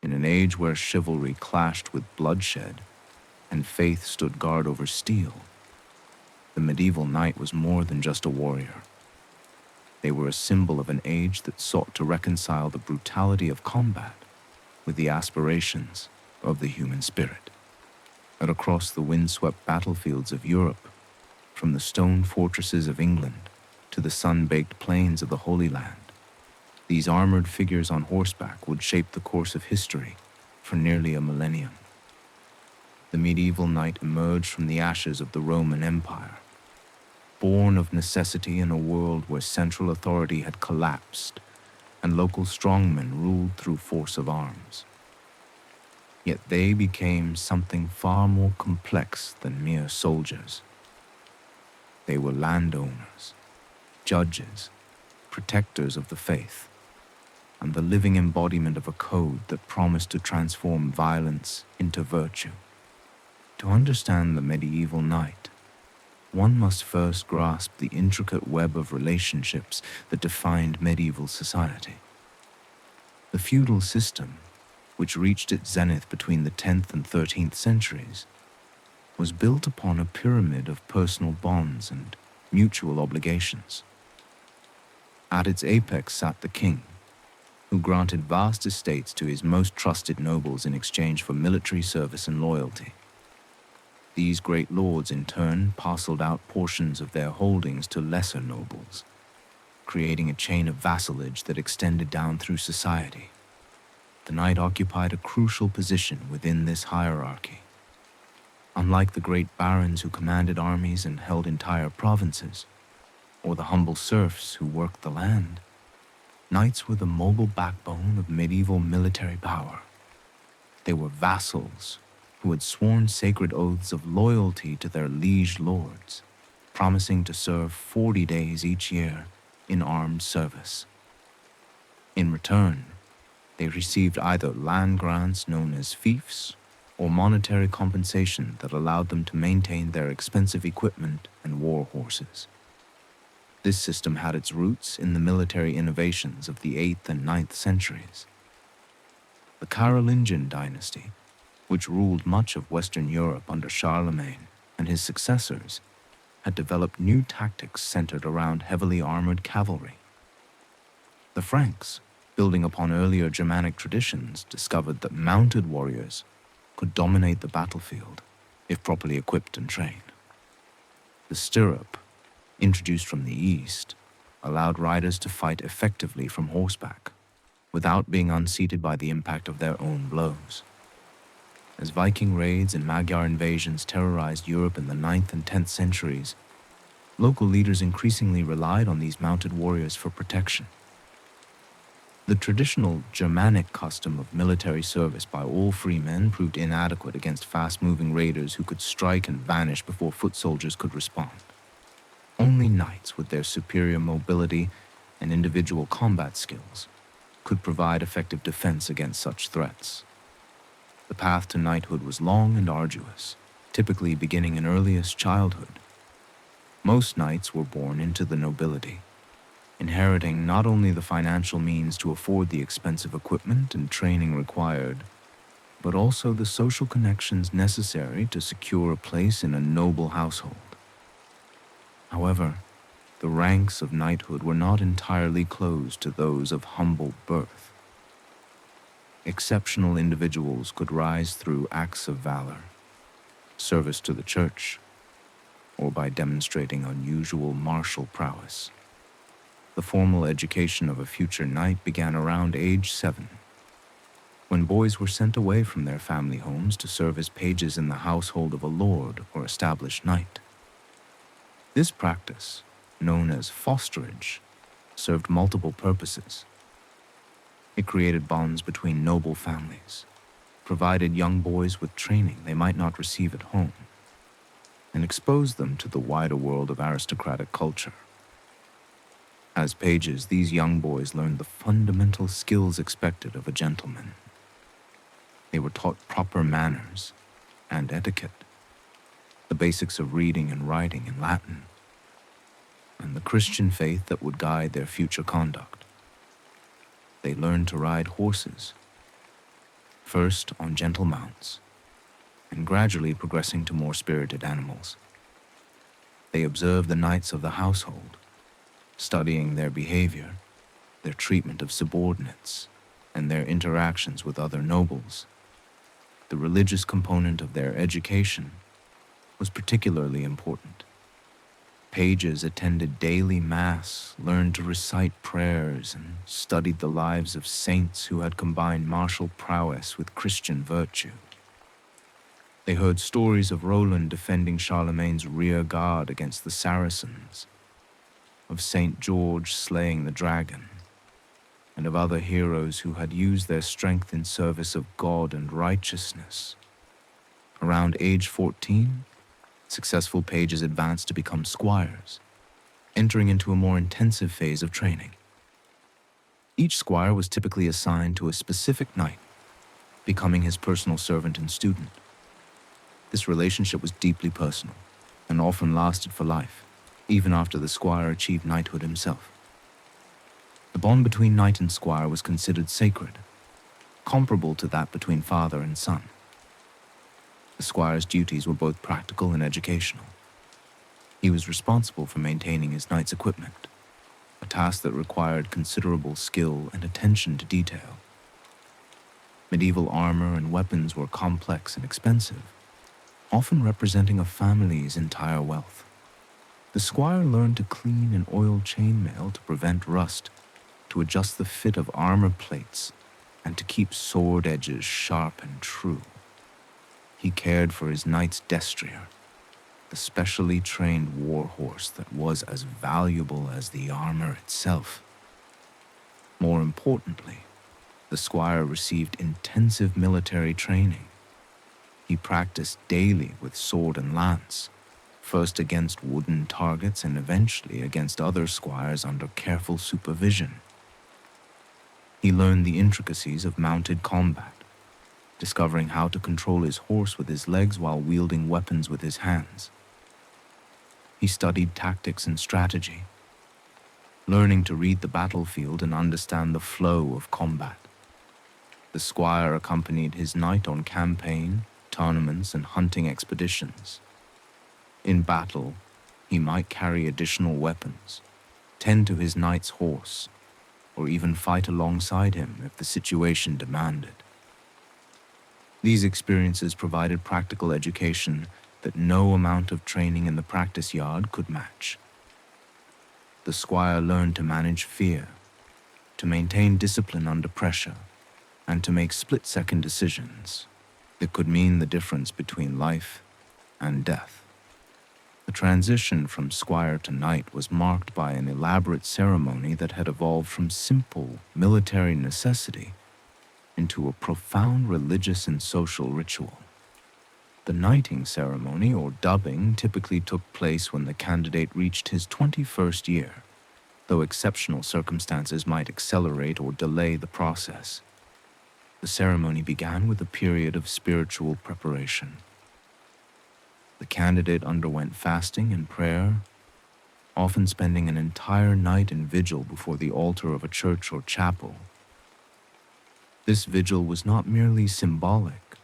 In an age where chivalry clashed with bloodshed and faith stood guard over steel, the medieval knight was more than just a warrior. They were a symbol of an age that sought to reconcile the brutality of combat with the aspirations of the human spirit. And across the windswept battlefields of Europe, from the stone fortresses of England to the sun-baked plains of the Holy Land, these armored figures on horseback would shape the course of history for nearly a millennium. The medieval knight emerged from the ashes of the Roman Empire, born of necessity in a world where central authority had collapsed and local strongmen ruled through force of arms. Yet they became something far more complex than mere soldiers. They were landowners, judges, protectors of the faith, and the living embodiment of a code that promised to transform violence into virtue. To understand the medieval knight, one must first grasp the intricate web of relationships that defined medieval society. The feudal system, which reached its zenith between the 10th and 13th centuries, was built upon a pyramid of personal bonds and mutual obligations. At its apex sat the king, who granted vast estates to his most trusted nobles in exchange for military service and loyalty. These great lords in turn parceled out portions of their holdings to lesser nobles, creating a chain of vassalage that extended down through society. The knight occupied a crucial position within this hierarchy. Unlike the great barons who commanded armies and held entire provinces, or the humble serfs who worked the land, knights were the mobile backbone of medieval military power. They were vassals who had sworn sacred oaths of loyalty to their liege lords, promising to serve 40 days each year in armed service. In return, they received either land grants known as fiefs or monetary compensation that allowed them to maintain their expensive equipment and war horses. This system had its roots in the military innovations of the 8th and 9th centuries. The Carolingian dynasty, which ruled much of Western Europe under Charlemagne and his successors, had developed new tactics centered around heavily armored cavalry. The Franks, building upon earlier Germanic traditions, discovered that mounted warriors could dominate the battlefield if properly equipped and trained. The stirrup, introduced from the East, allowed riders to fight effectively from horseback without being unseated by the impact of their own blows. As Viking raids and Magyar invasions terrorized Europe in the 9th and 10th centuries, local leaders increasingly relied on these mounted warriors for protection. The traditional Germanic custom of military service by all free men proved inadequate against fast-moving raiders who could strike and vanish before foot soldiers could respond. Only knights with their superior mobility and individual combat skills could provide effective defense against such threats. The path to knighthood was long and arduous, typically beginning in earliest childhood. Most knights were born into the nobility, inheriting not only the financial means to afford the expensive equipment and training required, but also the social connections necessary to secure a place in a noble household. However, the ranks of knighthood were not entirely closed to those of humble birth. Exceptional individuals could rise through acts of valor, service to the church, or by demonstrating unusual martial prowess. The formal education of a future knight began around age 7, when boys were sent away from their family homes to serve as pages in the household of a lord or established knight. This practice, known as fosterage, served multiple purposes. It created bonds between noble families, provided young boys with training they might not receive at home, and exposed them to the wider world of aristocratic culture. As pages, these young boys learned the fundamental skills expected of a gentleman. They were taught proper manners and etiquette, the basics of reading and writing in Latin, and the Christian faith that would guide their future conduct. They learned to ride horses, first on gentle mounts, and gradually progressing to more spirited animals. They observed the knights of the household, studying their behavior, their treatment of subordinates, and their interactions with other nobles. The religious component of their education was particularly important. Pages attended daily mass, learned to recite prayers, and studied the lives of saints who had combined martial prowess with Christian virtue. They heard stories of Roland defending Charlemagne's rear guard against the Saracens, of Saint George slaying the dragon, and of other heroes who had used their strength in service of God and righteousness. Around age 14, successful pages advanced to become squires, entering into a more intensive phase of training. Each squire was typically assigned to a specific knight, becoming his personal servant and student. This relationship was deeply personal and often lasted for life, even after the squire achieved knighthood himself. The bond between knight and squire was considered sacred, comparable to that between father and son. The squire's duties were both practical and educational. He was responsible for maintaining his knight's equipment, a task that required considerable skill and attention to detail. Medieval armor and weapons were complex and expensive, often representing a family's entire wealth. The squire learned to clean and oil chainmail to prevent rust, to adjust the fit of armor plates, and to keep sword edges sharp and true. He cared for his knight's destrier, the specially trained war horse that was as valuable as the armor itself. More importantly, the squire received intensive military training. He practiced daily with sword and lance, first against wooden targets and eventually against other squires under careful supervision. He learned the intricacies of mounted combat, discovering how to control his horse with his legs while wielding weapons with his hands. He studied tactics and strategy, learning to read the battlefield and understand the flow of combat. The squire accompanied his knight on campaign, tournaments, and hunting expeditions. In battle, he might carry additional weapons, tend to his knight's horse, or even fight alongside him if the situation demanded. These experiences provided practical education that no amount of training in the practice yard could match. The squire learned to manage fear, to maintain discipline under pressure, and to make split-second decisions that could mean the difference between life and death. The transition from squire to knight was marked by an elaborate ceremony that had evolved from simple military necessity into a profound religious and social ritual. The knighting ceremony, or dubbing, typically took place when the candidate reached his 21st year, though exceptional circumstances might accelerate or delay the process. The ceremony began with a period of spiritual preparation. The candidate underwent fasting and prayer, often spending an entire night in vigil before the altar of a church or chapel. This vigil was not merely symbolic,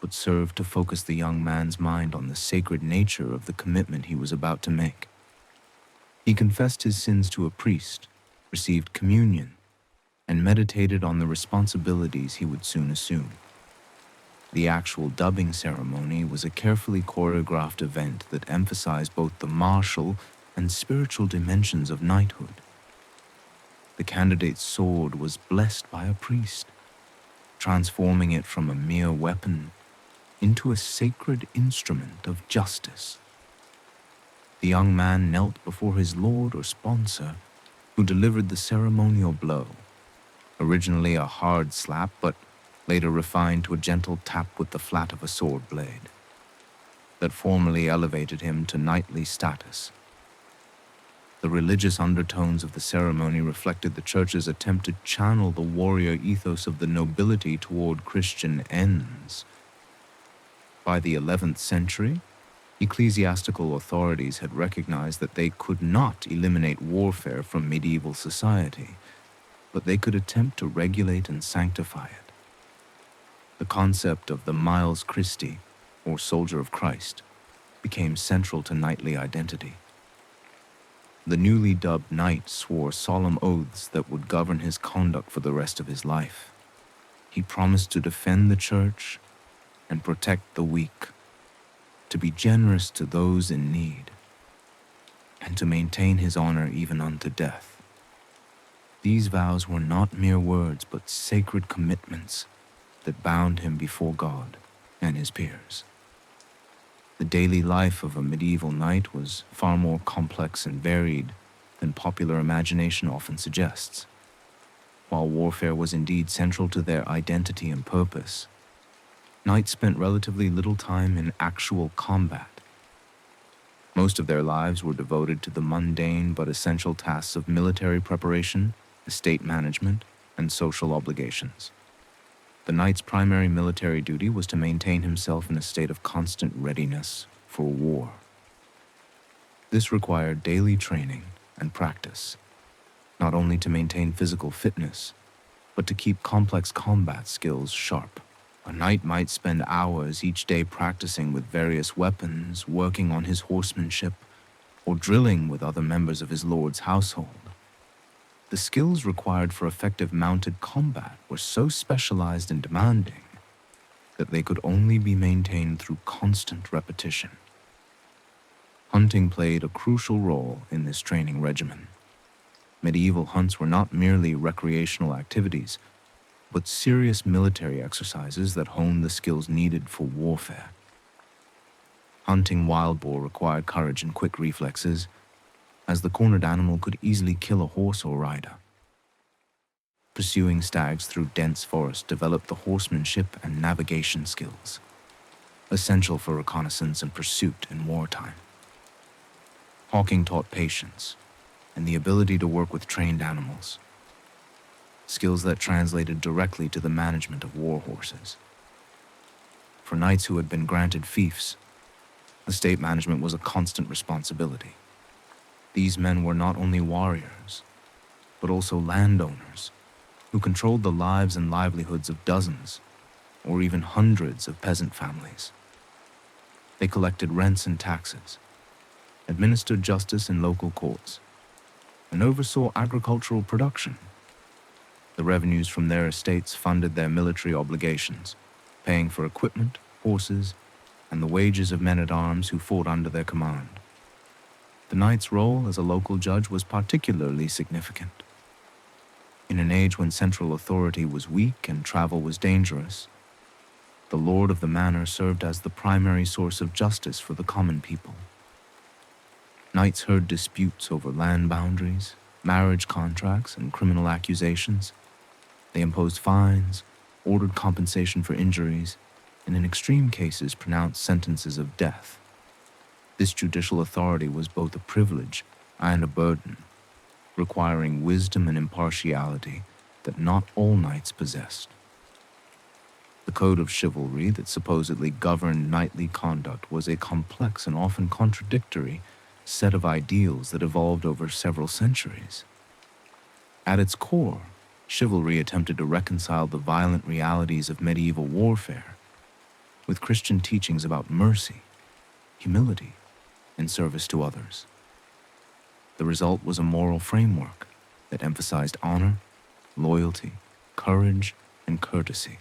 but served to focus the young man's mind on the sacred nature of the commitment he was about to make. He confessed his sins to a priest, received communion, and meditated on the responsibilities he would soon assume. The actual dubbing ceremony was a carefully choreographed event that emphasized both the martial and spiritual dimensions of knighthood. The candidate's sword was blessed by a priest, transforming it from a mere weapon into a sacred instrument of justice. The young man knelt before his lord or sponsor, who delivered the ceremonial blow, originally a hard slap, but later refined to a gentle tap with the flat of a sword blade, that formally elevated him to knightly status. The religious undertones of the ceremony reflected the church's attempt to channel the warrior ethos of the nobility toward Christian ends. By the 11th century, ecclesiastical authorities had recognized that they could not eliminate warfare from medieval society, but they could attempt to regulate and sanctify it. The concept of the Miles Christi, or Soldier of Christ, became central to knightly identity. The newly dubbed knight swore solemn oaths that would govern his conduct for the rest of his life. He promised to defend the church and protect the weak, to be generous to those in need, and to maintain his honor even unto death. These vows were not mere words, but sacred commitments that bound him before God and his peers. The daily life of a medieval knight was far more complex and varied than popular imagination often suggests. While warfare was indeed central to their identity and purpose, knights spent relatively little time in actual combat. Most of their lives were devoted to the mundane but essential tasks of military preparation, estate management, and social obligations. The knight's primary military duty was to maintain himself in a state of constant readiness for war. This required daily training and practice, not only to maintain physical fitness, but to keep complex combat skills sharp. A knight might spend hours each day practicing with various weapons, working on his horsemanship, or drilling with other members of his lord's household. The skills required for effective mounted combat were so specialized and demanding that they could only be maintained through constant repetition. Hunting played a crucial role in this training regimen. Medieval hunts were not merely recreational activities, but serious military exercises that honed the skills needed for warfare. Hunting wild boar required courage and quick reflexes, as the cornered animal could easily kill a horse or rider. Pursuing stags through dense forest developed the horsemanship and navigation skills, essential for reconnaissance and pursuit in wartime. Hawking taught patience and the ability to work with trained animals, skills that translated directly to the management of war horses. For knights who had been granted fiefs, estate management was a constant responsibility. These men were not only warriors, but also landowners who controlled the lives and livelihoods of dozens or even hundreds of peasant families. They collected rents and taxes, administered justice in local courts, and oversaw agricultural production. The revenues from their estates funded their military obligations, paying for equipment, horses, and the wages of men-at-arms who fought under their command. The knight's role as a local judge was particularly significant. In an age when central authority was weak and travel was dangerous, the lord of the manor served as the primary source of justice for the common people. Knights heard disputes over land boundaries, marriage contracts, and criminal accusations. They imposed fines, ordered compensation for injuries, and in extreme cases pronounced sentences of death. This judicial authority was both a privilege and a burden, requiring wisdom and impartiality that not all knights possessed. The code of chivalry that supposedly governed knightly conduct was a complex and often contradictory set of ideals that evolved over several centuries. At its core, chivalry attempted to reconcile the violent realities of medieval warfare with Christian teachings about mercy, humility, and service to others. The result was a moral framework that emphasized honor, loyalty, courage, and courtesy,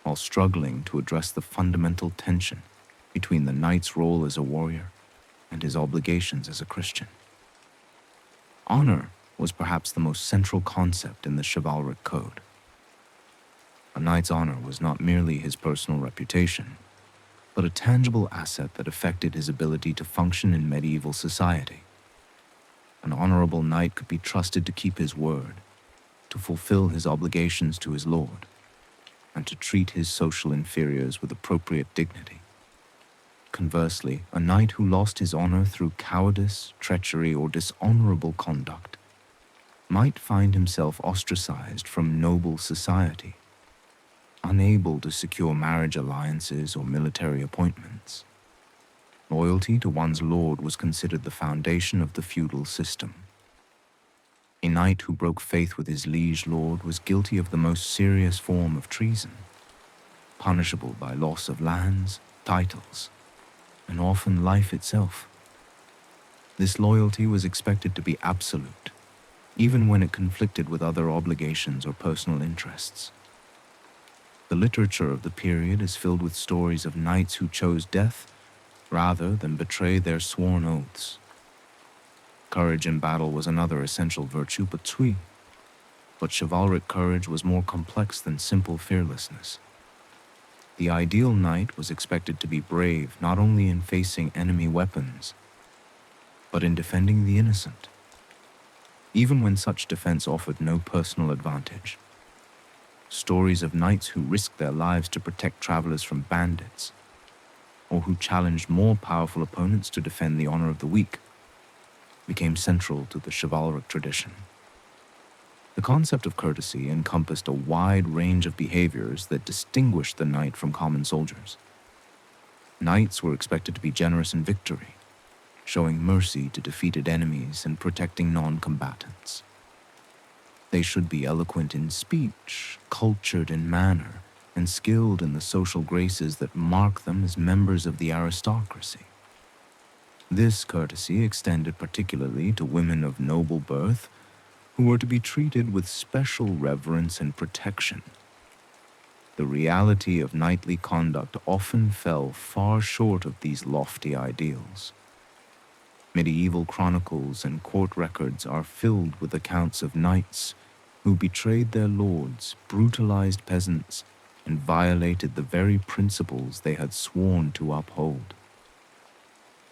while struggling to address the fundamental tension between the knight's role as a warrior and his obligations as a Christian. Honor was perhaps the most central concept in the chivalric code. A knight's honor was not merely his personal reputation, but a tangible asset that affected his ability to function in medieval society. An honorable knight could be trusted to keep his word, to fulfill his obligations to his lord, and to treat his social inferiors with appropriate dignity. Conversely, a knight who lost his honor through cowardice, treachery, or dishonorable conduct might find himself ostracized from noble society, unable to secure marriage alliances or military appointments. Loyalty to one's lord was considered the foundation of the feudal system. A knight who broke faith with his liege lord was guilty of the most serious form of treason. punishable by loss of lands, titles, and often life itself. This loyalty was expected to be absolute, even when it conflicted with other obligations or personal interests. The literature of the period is filled with stories of knights who chose death rather than betray their sworn oaths. Courage in battle was another essential virtue, but chivalric courage was more complex than simple fearlessness. The ideal knight was expected to be brave not only in facing enemy weapons, but in defending the innocent, even when such defense offered no personal advantage. Stories of knights who risked their lives to protect travelers from bandits, or who challenged more powerful opponents to defend the honor of the weak, became central to the chivalric tradition. The concept of courtesy encompassed a wide range of behaviors that distinguished the knight from common soldiers. Knights were expected to be generous in victory, showing mercy to defeated enemies and protecting non-combatants. They should be eloquent in speech, cultured in manner, and skilled in the social graces that mark them as members of the aristocracy. This courtesy extended particularly to women of noble birth, who were to be treated with special reverence and protection. The reality of knightly conduct often fell far short of these lofty ideals. Medieval chronicles and court records are filled with accounts of knights who betrayed their lords, brutalized peasants, and violated the very principles they had sworn to uphold.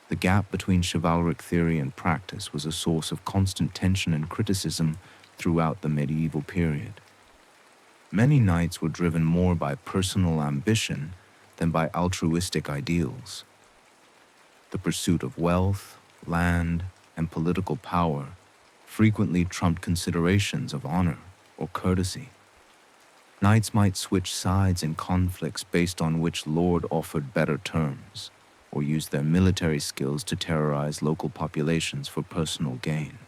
The gap between chivalric theory and practice was a source of constant tension and criticism throughout the medieval period. Many knights were driven more by personal ambition than by altruistic ideals. The pursuit of wealth, land, and political power frequently trumped considerations of honor or courtesy. Knights might switch sides in conflicts based on which lord offered better terms, or use their military skills to terrorize local populations for personal gain.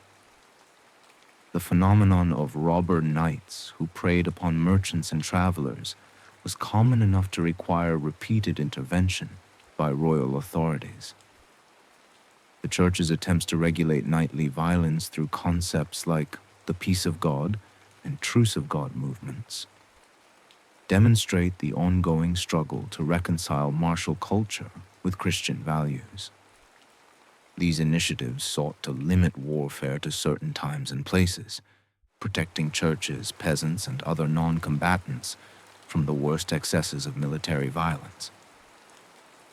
The phenomenon of robber knights who preyed upon merchants and travelers was common enough to require repeated intervention by royal authorities. The Church's attempts to regulate knightly violence through concepts like the peace of God and truce of God movements demonstrate the ongoing struggle to reconcile martial culture with Christian values. These initiatives sought to limit warfare to certain times and places, protecting churches, peasants, and other non-combatants from the worst excesses of military violence.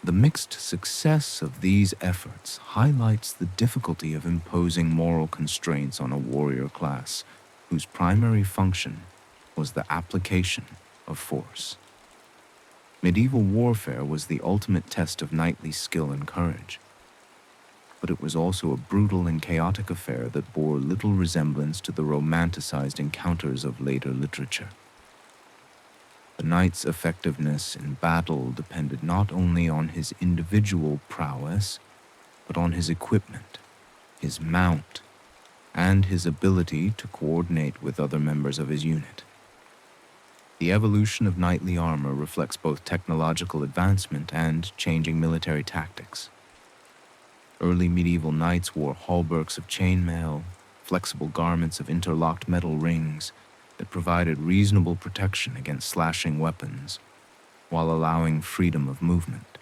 The mixed success of these efforts highlights the difficulty of imposing moral constraints on a warrior class whose primary function was the application of force. Medieval warfare was the ultimate test of knightly skill and courage, but it was also a brutal and chaotic affair that bore little resemblance to the romanticized encounters of later literature. The knight's effectiveness in battle depended not only on his individual prowess, but on his equipment, his mount, and his ability to coordinate with other members of his unit. The evolution of knightly armor reflects both technological advancement and changing military tactics. Early medieval knights wore hauberks of chainmail, flexible garments of interlocked metal rings that provided reasonable protection against slashing weapons, while allowing freedom of movement.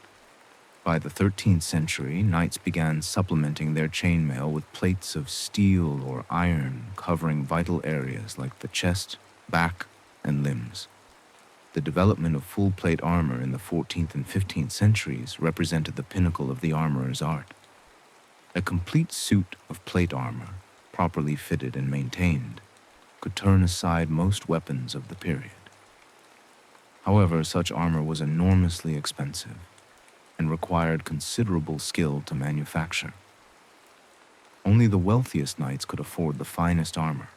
By the 13th century, knights began supplementing their chainmail with plates of steel or iron covering vital areas like the chest, back, and limbs. The development of full-plate armor in the 14th and 15th centuries represented the pinnacle of the armorer's art. A complete suit of plate armor, properly fitted and maintained, could turn aside most weapons of the period. However, such armor was enormously expensive and required considerable skill to manufacture. Only the wealthiest knights could afford the finest armor,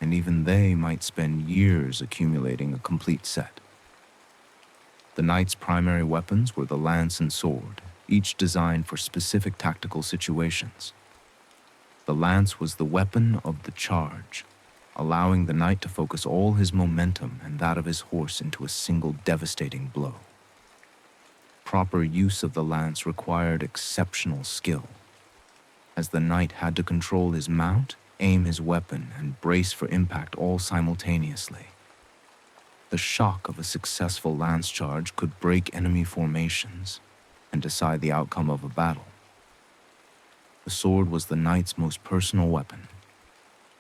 and even they might spend years accumulating a complete set. The knight's primary weapons were the lance and sword, each designed for specific tactical situations. The lance was the weapon of the charge, allowing the knight to focus all his momentum and that of his horse into a single devastating blow. Proper use of the lance required exceptional skill, as the knight had to control his mount, aim his weapon, and brace for impact all simultaneously. The shock of a successful lance charge could break enemy formations and decide the outcome of a battle. The sword was the knight's most personal weapon,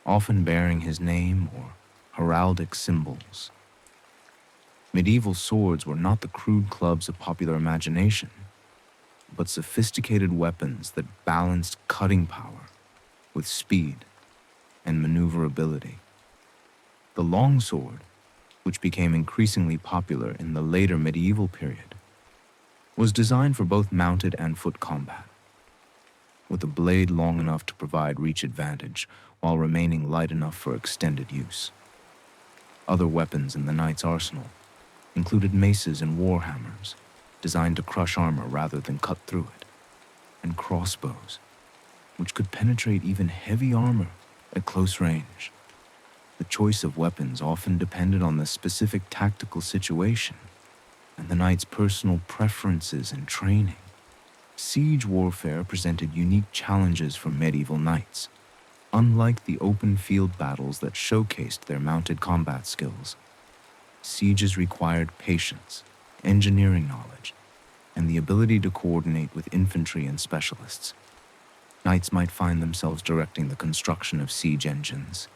often bearing his name or heraldic symbols. Medieval swords were not the crude clubs of popular imagination, but sophisticated weapons that balanced cutting power with speed and maneuverability. The longsword, which became increasingly popular in the later medieval period, was designed for both mounted and foot combat, with a blade long enough to provide reach advantage while remaining light enough for extended use. Other weapons in the knight's arsenal included maces and warhammers, designed to crush armor rather than cut through it, and crossbows, which could penetrate even heavy armor at close range. The choice of weapons often depended on the specific tactical situation and the knight's personal preferences and training. Siege warfare presented unique challenges for medieval knights. Unlike the open field battles that showcased their mounted combat skills, sieges required patience, engineering knowledge, and the ability to coordinate with infantry and specialists. Knights might find themselves directing the construction of siege engines,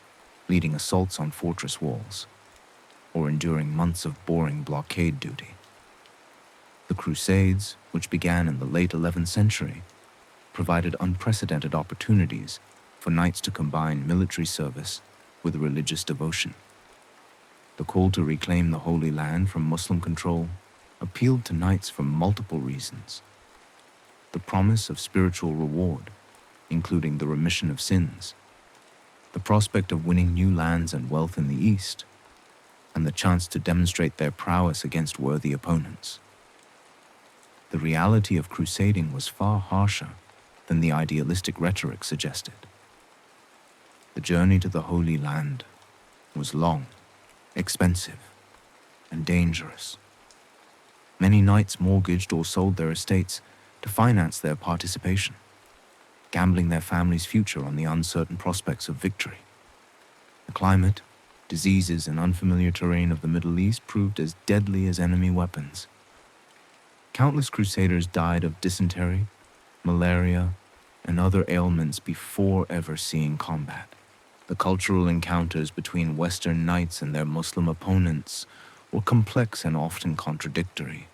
leading assaults on fortress walls, or enduring months of boring blockade duty. The Crusades, which began in the late 11th century, provided unprecedented opportunities for knights to combine military service with religious devotion. The call to reclaim the Holy Land from Muslim control appealed to knights for multiple reasons. The promise of spiritual reward, including the remission of sins, the prospect of winning new lands and wealth in the East, and the chance to demonstrate their prowess against worthy opponents. The reality of crusading was far harsher than the idealistic rhetoric suggested. The journey to the Holy Land was long, expensive, and dangerous. Many knights mortgaged or sold their estates to finance their participation, gambling their family's future on the uncertain prospects of victory. The climate, diseases, and unfamiliar terrain of the Middle East proved as deadly as enemy weapons. Countless crusaders died of dysentery, malaria, and other ailments before ever seeing combat. The cultural encounters between Western knights and their Muslim opponents were complex and often contradictory.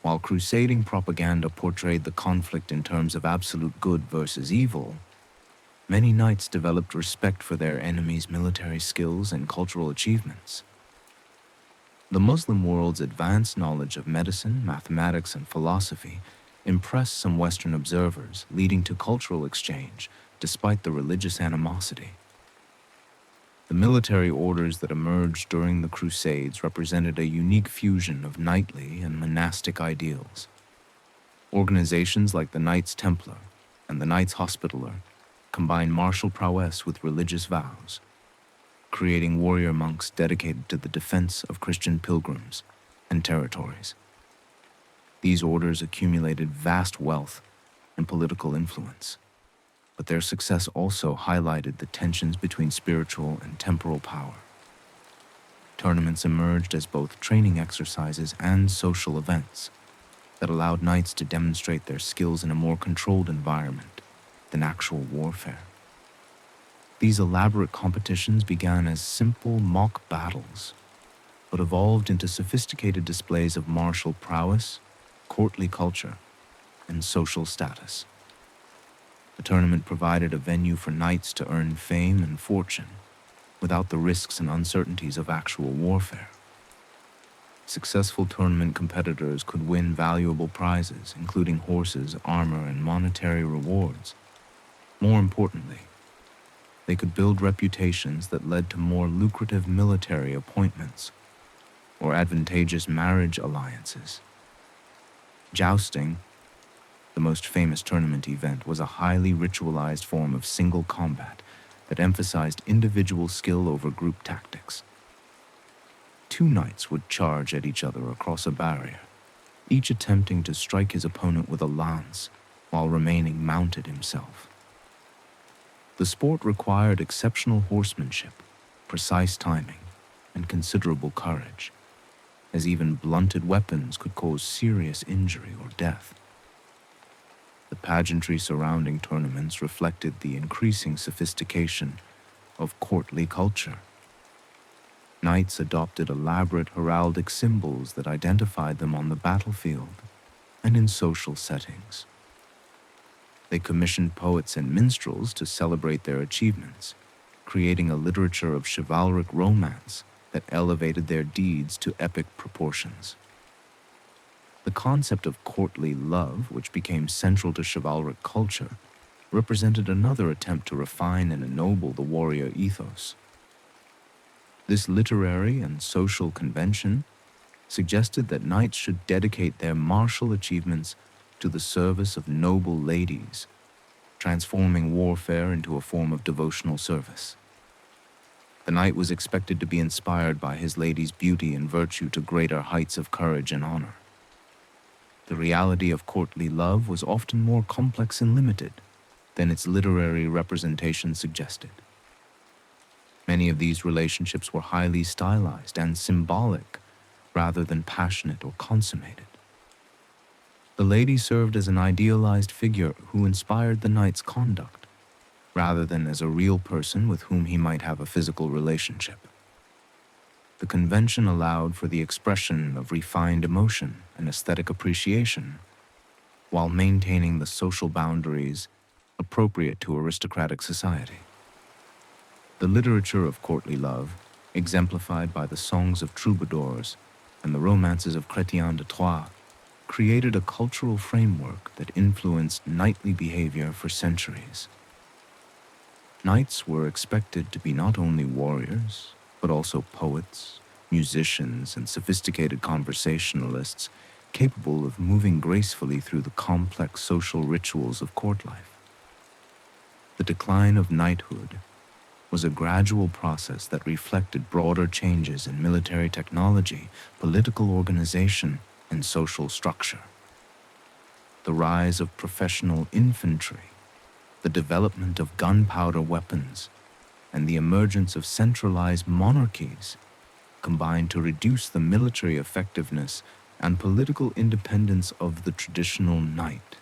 While crusading propaganda portrayed the conflict in terms of absolute good versus evil, many knights developed respect for their enemies' military skills and cultural achievements. The Muslim world's advanced knowledge of medicine, mathematics, and philosophy impressed some Western observers, leading to cultural exchange despite the religious animosity. The military orders that emerged during the Crusades represented a unique fusion of knightly and monastic ideals. Organizations like the Knights Templar and the Knights Hospitaller combined martial prowess with religious vows, creating warrior monks dedicated to the defense of Christian pilgrims and territories. These orders accumulated vast wealth and political influence, but their success also highlighted the tensions between spiritual and temporal power. Tournaments emerged as both training exercises and social events that allowed knights to demonstrate their skills in a more controlled environment than actual warfare. These elaborate competitions began as simple mock battles, but evolved into sophisticated displays of martial prowess, courtly culture, and social status. The tournament provided a venue for knights to earn fame and fortune without the risks and uncertainties of actual warfare. Successful tournament competitors could win valuable prizes, including horses, armor, and monetary rewards. More importantly, they could build reputations that led to more lucrative military appointments or advantageous marriage alliances. Jousting, the most famous tournament event, was a highly ritualized form of single combat that emphasized individual skill over group tactics. Two knights would charge at each other across a barrier, each attempting to strike his opponent with a lance while remaining mounted himself. The sport required exceptional horsemanship, precise timing, and considerable courage, as even blunted weapons could cause serious injury or death. The pageantry surrounding tournaments reflected the increasing sophistication of courtly culture. Knights adopted elaborate heraldic symbols that identified them on the battlefield and in social settings. They commissioned poets and minstrels to celebrate their achievements, creating a literature of chivalric romance that elevated their deeds to epic proportions. The concept of courtly love, which became central to chivalric culture, represented another attempt to refine and ennoble the warrior ethos. This literary and social convention suggested that knights should dedicate their martial achievements to the service of noble ladies, transforming warfare into a form of devotional service. The knight was expected to be inspired by his lady's beauty and virtue to greater heights of courage and honor. The reality of courtly love was often more complex and limited than its literary representation suggested. Many of these relationships were highly stylized and symbolic rather than passionate or consummated. The lady served as an idealized figure who inspired the knight's conduct, rather than as a real person with whom he might have a physical relationship. The convention allowed for the expression of refined emotion and aesthetic appreciation, while maintaining the social boundaries appropriate to aristocratic society. The literature of courtly love, exemplified by the songs of troubadours and the romances of Chrétien de Troyes, created a cultural framework that influenced knightly behavior for centuries. Knights were expected to be not only warriors, but also poets, musicians, and sophisticated conversationalists capable of moving gracefully through the complex social rituals of court life. The decline of knighthood was a gradual process that reflected broader changes in military technology, political organization, and social structure. The rise of professional infantry, the development of gunpowder weapons, and the emergence of centralized monarchies combined to reduce the military effectiveness and political independence of the traditional knight.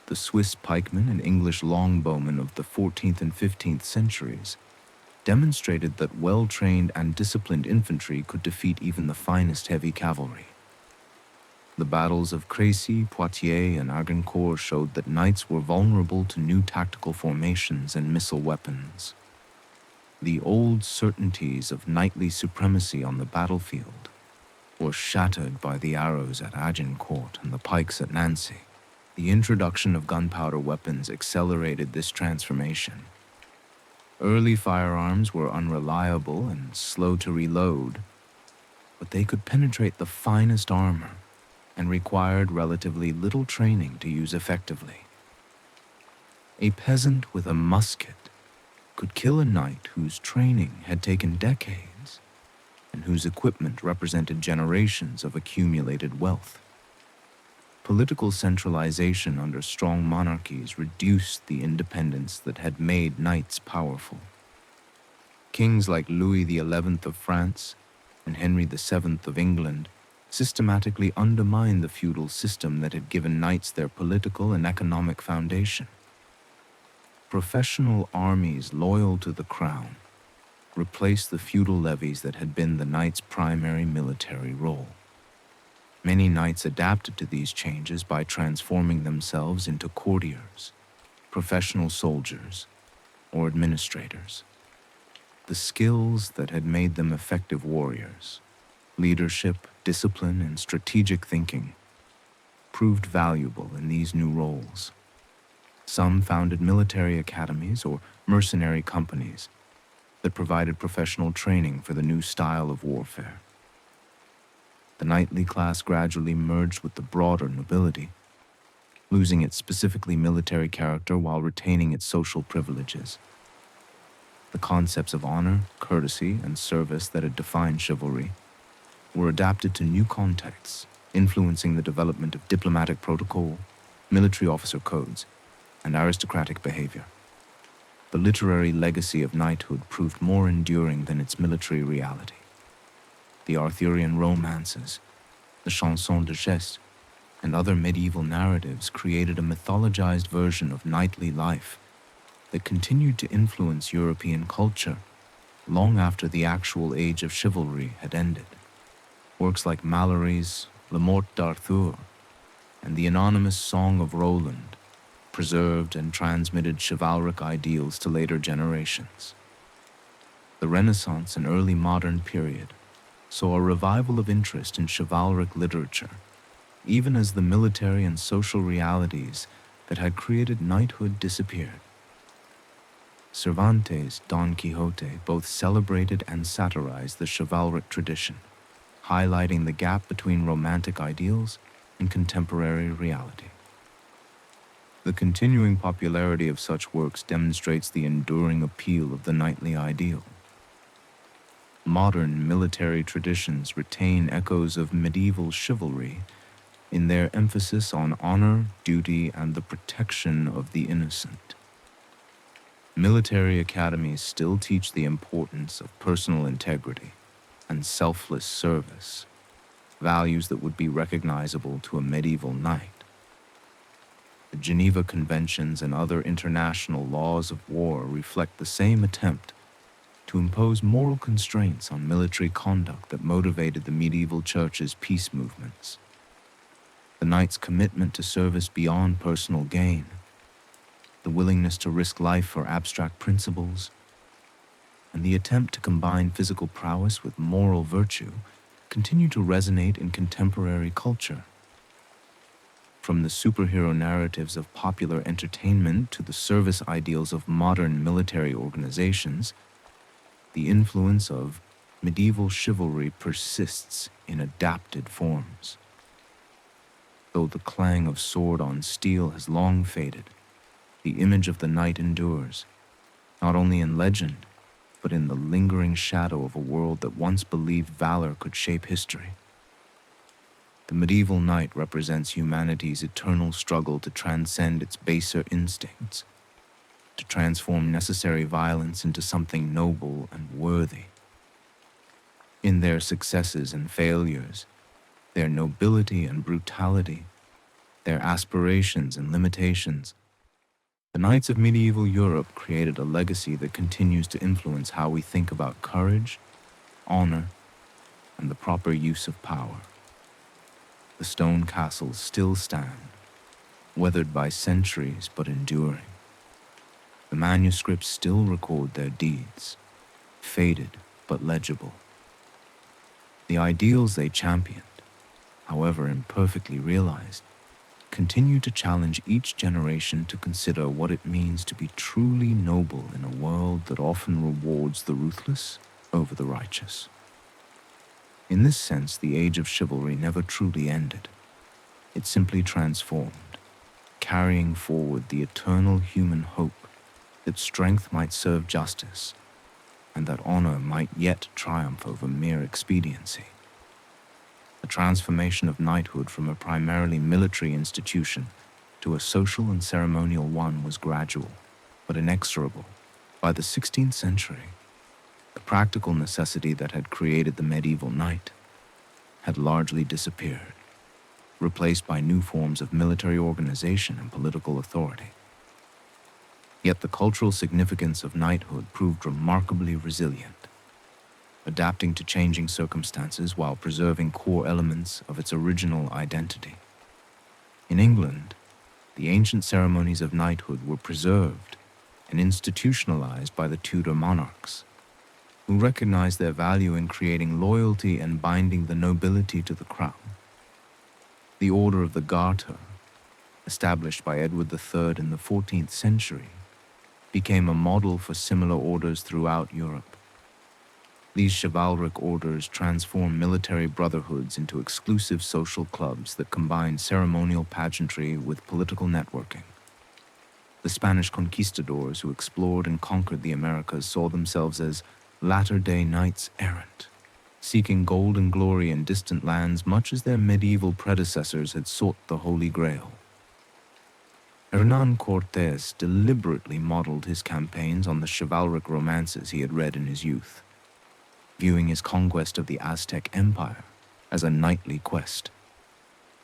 The Swiss pikemen and English longbowmen of the 14th and 15th centuries demonstrated that well-trained and disciplined infantry could defeat even the finest heavy cavalry. The battles of Crécy, Poitiers, and Agincourt showed that knights were vulnerable to new tactical formations and missile weapons. The old certainties of knightly supremacy on the battlefield were shattered by the arrows at Agincourt and the pikes at Nancy. The introduction of gunpowder weapons accelerated this transformation. Early firearms were unreliable and slow to reload, but they could penetrate the finest armor and required relatively little training to use effectively. A peasant with a musket could kill a knight whose training had taken decades and whose equipment represented generations of accumulated wealth. Political centralization under strong monarchies reduced the independence that had made knights powerful. Kings like Louis XI of France and Henry VII of England systematically undermined the feudal system that had given knights their political and economic foundation. Professional armies loyal to the crown replaced the feudal levies that had been the knight's primary military role. Many knights adapted to these changes by transforming themselves into courtiers, professional soldiers, or administrators. The skills that had made them effective warriors, leadership, discipline, and strategic thinking, proved valuable in these new roles. Some founded military academies or mercenary companies that provided professional training for the new style of warfare. The knightly class gradually merged with the broader nobility, losing its specifically military character while retaining its social privileges. The concepts of honor, courtesy, and service that had defined chivalry were adapted to new contexts, influencing the development of diplomatic protocol, military officer codes, and aristocratic behavior. The literary legacy of knighthood proved more enduring than its military reality. The Arthurian romances, the chansons de geste, and other medieval narratives created a mythologized version of knightly life that continued to influence European culture long after the actual age of chivalry had ended. Works like Malory's Le Morte d'Arthur and the anonymous Song of Roland preserved and transmitted chivalric ideals to later generations. The Renaissance and early modern period saw a revival of interest in chivalric literature, even as the military and social realities that had created knighthood disappeared. Cervantes' Don Quixote both celebrated and satirized the chivalric tradition, highlighting the gap between romantic ideals and contemporary reality. The continuing popularity of such works demonstrates the enduring appeal of the knightly ideal. Modern military traditions retain echoes of medieval chivalry in their emphasis on honor, duty, and the protection of the innocent. Military academies still teach the importance of personal integrity and selfless service, values that would be recognizable to a medieval knight. The Geneva Conventions and other international laws of war reflect the same attempt to impose moral constraints on military conduct that motivated the medieval church's peace movements. The knight's commitment to service beyond personal gain, the willingness to risk life for abstract principles, and the attempt to combine physical prowess with moral virtue continue to resonate in contemporary culture. From the superhero narratives of popular entertainment to the service ideals of modern military organizations, the influence of medieval chivalry persists in adapted forms. Though the clang of sword on steel has long faded, the image of the knight endures, not only in legend, but in the lingering shadow of a world that once believed valor could shape history. The medieval knight represents humanity's eternal struggle to transcend its baser instincts, to transform necessary violence into something noble and worthy. In their successes and failures, their nobility and brutality, their aspirations and limitations, the knights of medieval Europe created a legacy that continues to influence how we think about courage, honor, and the proper use of power. The stone castles still stand, weathered by centuries but enduring. The manuscripts still record their deeds, faded but legible. The ideals they championed, however imperfectly realized, continue to challenge each generation to consider what it means to be truly noble in a world that often rewards the ruthless over the righteous. In this sense, the age of chivalry never truly ended. It simply transformed, carrying forward the eternal human hope that strength might serve justice and that honor might yet triumph over mere expediency. The transformation of knighthood from a primarily military institution to a social and ceremonial one was gradual, but inexorable. By the 16th century, the practical necessity that had created the medieval knight had largely disappeared, replaced by new forms of military organization and political authority. Yet the cultural significance of knighthood proved remarkably resilient, adapting to changing circumstances while preserving core elements of its original identity. In England, the ancient ceremonies of knighthood were preserved and institutionalized by the Tudor monarchs, who recognized their value in creating loyalty and binding the nobility to the crown. The Order of the Garter, established by Edward III in the 14th century, became a model for similar orders throughout Europe. These chivalric orders transformed military brotherhoods into exclusive social clubs that combined ceremonial pageantry with political networking. The Spanish conquistadors who explored and conquered the Americas saw themselves as latter-day knights errant, seeking gold and glory in distant lands much as their medieval predecessors had sought the Holy Grail. Hernán Cortés deliberately modeled his campaigns on the chivalric romances he had read in his youth, viewing his conquest of the Aztec Empire as a knightly quest.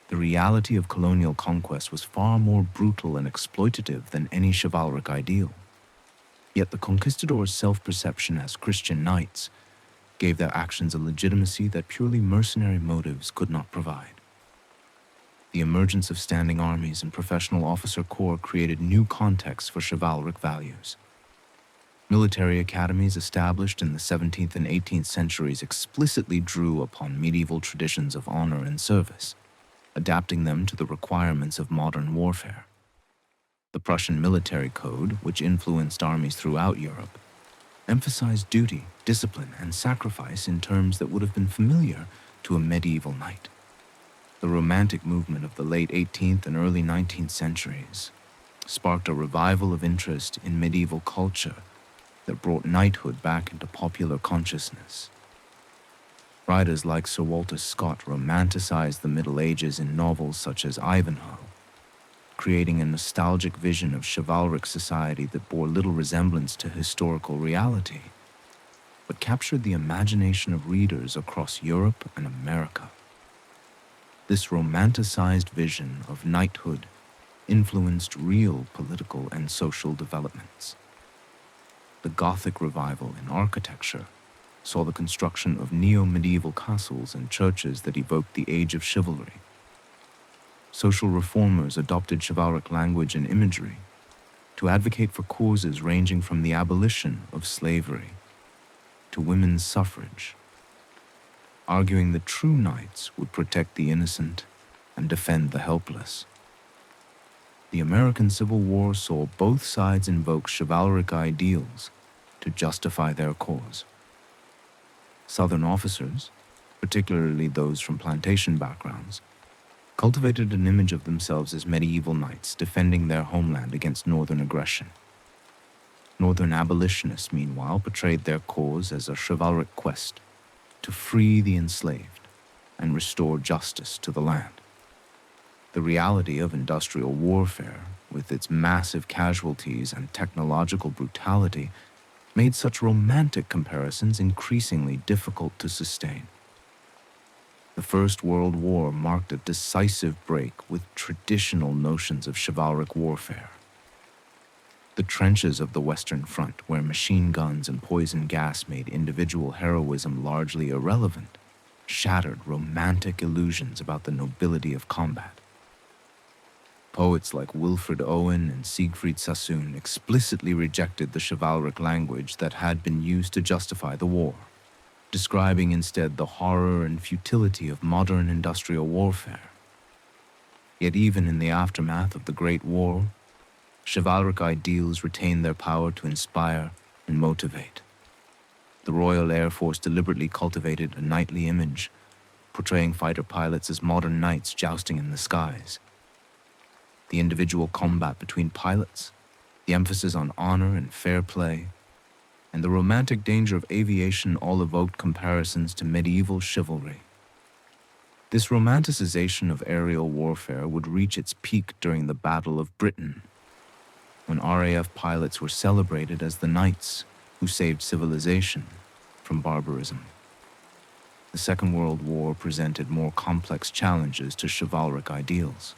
The reality of colonial conquest was far more brutal and exploitative than any chivalric ideal. Yet the conquistadors' self-perception as Christian knights gave their actions a legitimacy that purely mercenary motives could not provide. The emergence of standing armies and professional officer corps created new contexts for chivalric values. Military academies established in the 17th and 18th centuries explicitly drew upon medieval traditions of honor and service, adapting them to the requirements of modern warfare. The Prussian military code, which influenced armies throughout Europe, emphasized duty, discipline, and sacrifice in terms that would have been familiar to a medieval knight. The Romantic movement of the late 18th and early 19th centuries sparked a revival of interest in medieval culture that brought knighthood back into popular consciousness. Writers like Sir Walter Scott romanticized the Middle Ages in novels such as Ivanhoe, creating a nostalgic vision of chivalric society that bore little resemblance to historical reality, but captured the imagination of readers across Europe and America. This romanticized vision of knighthood influenced real political and social developments. The Gothic revival in architecture saw the construction of neo-medieval castles and churches that evoked the age of chivalry. Social reformers adopted chivalric language and imagery to advocate for causes ranging from the abolition of slavery to women's suffrage, arguing that true knights would protect the innocent and defend the helpless. The American Civil War saw both sides invoke chivalric ideals to justify their cause. Southern officers, particularly those from plantation backgrounds, cultivated an image of themselves as medieval knights defending their homeland against Northern aggression. Northern abolitionists, meanwhile, portrayed their cause as a chivalric quest to free the enslaved and restore justice to the land. The reality of industrial warfare, with its massive casualties and technological brutality, made such romantic comparisons increasingly difficult to sustain. The First World War marked a decisive break with traditional notions of chivalric warfare. The trenches of the Western Front, where machine guns and poison gas made individual heroism largely irrelevant, shattered romantic illusions about the nobility of combat. Poets like Wilfred Owen and Siegfried Sassoon explicitly rejected the chivalric language that had been used to justify the war, describing instead the horror and futility of modern industrial warfare. Yet even in the aftermath of the Great War, chivalric ideals retained their power to inspire and motivate. The Royal Air Force deliberately cultivated a knightly image, portraying fighter pilots as modern knights jousting in the skies. The individual combat between pilots, the emphasis on honor and fair play, and the romantic danger of aviation all evoked comparisons to medieval chivalry. This romanticization of aerial warfare would reach its peak during the Battle of Britain, when RAF pilots were celebrated as the knights who saved civilization from barbarism. The Second World War presented more complex challenges to chivalric ideals.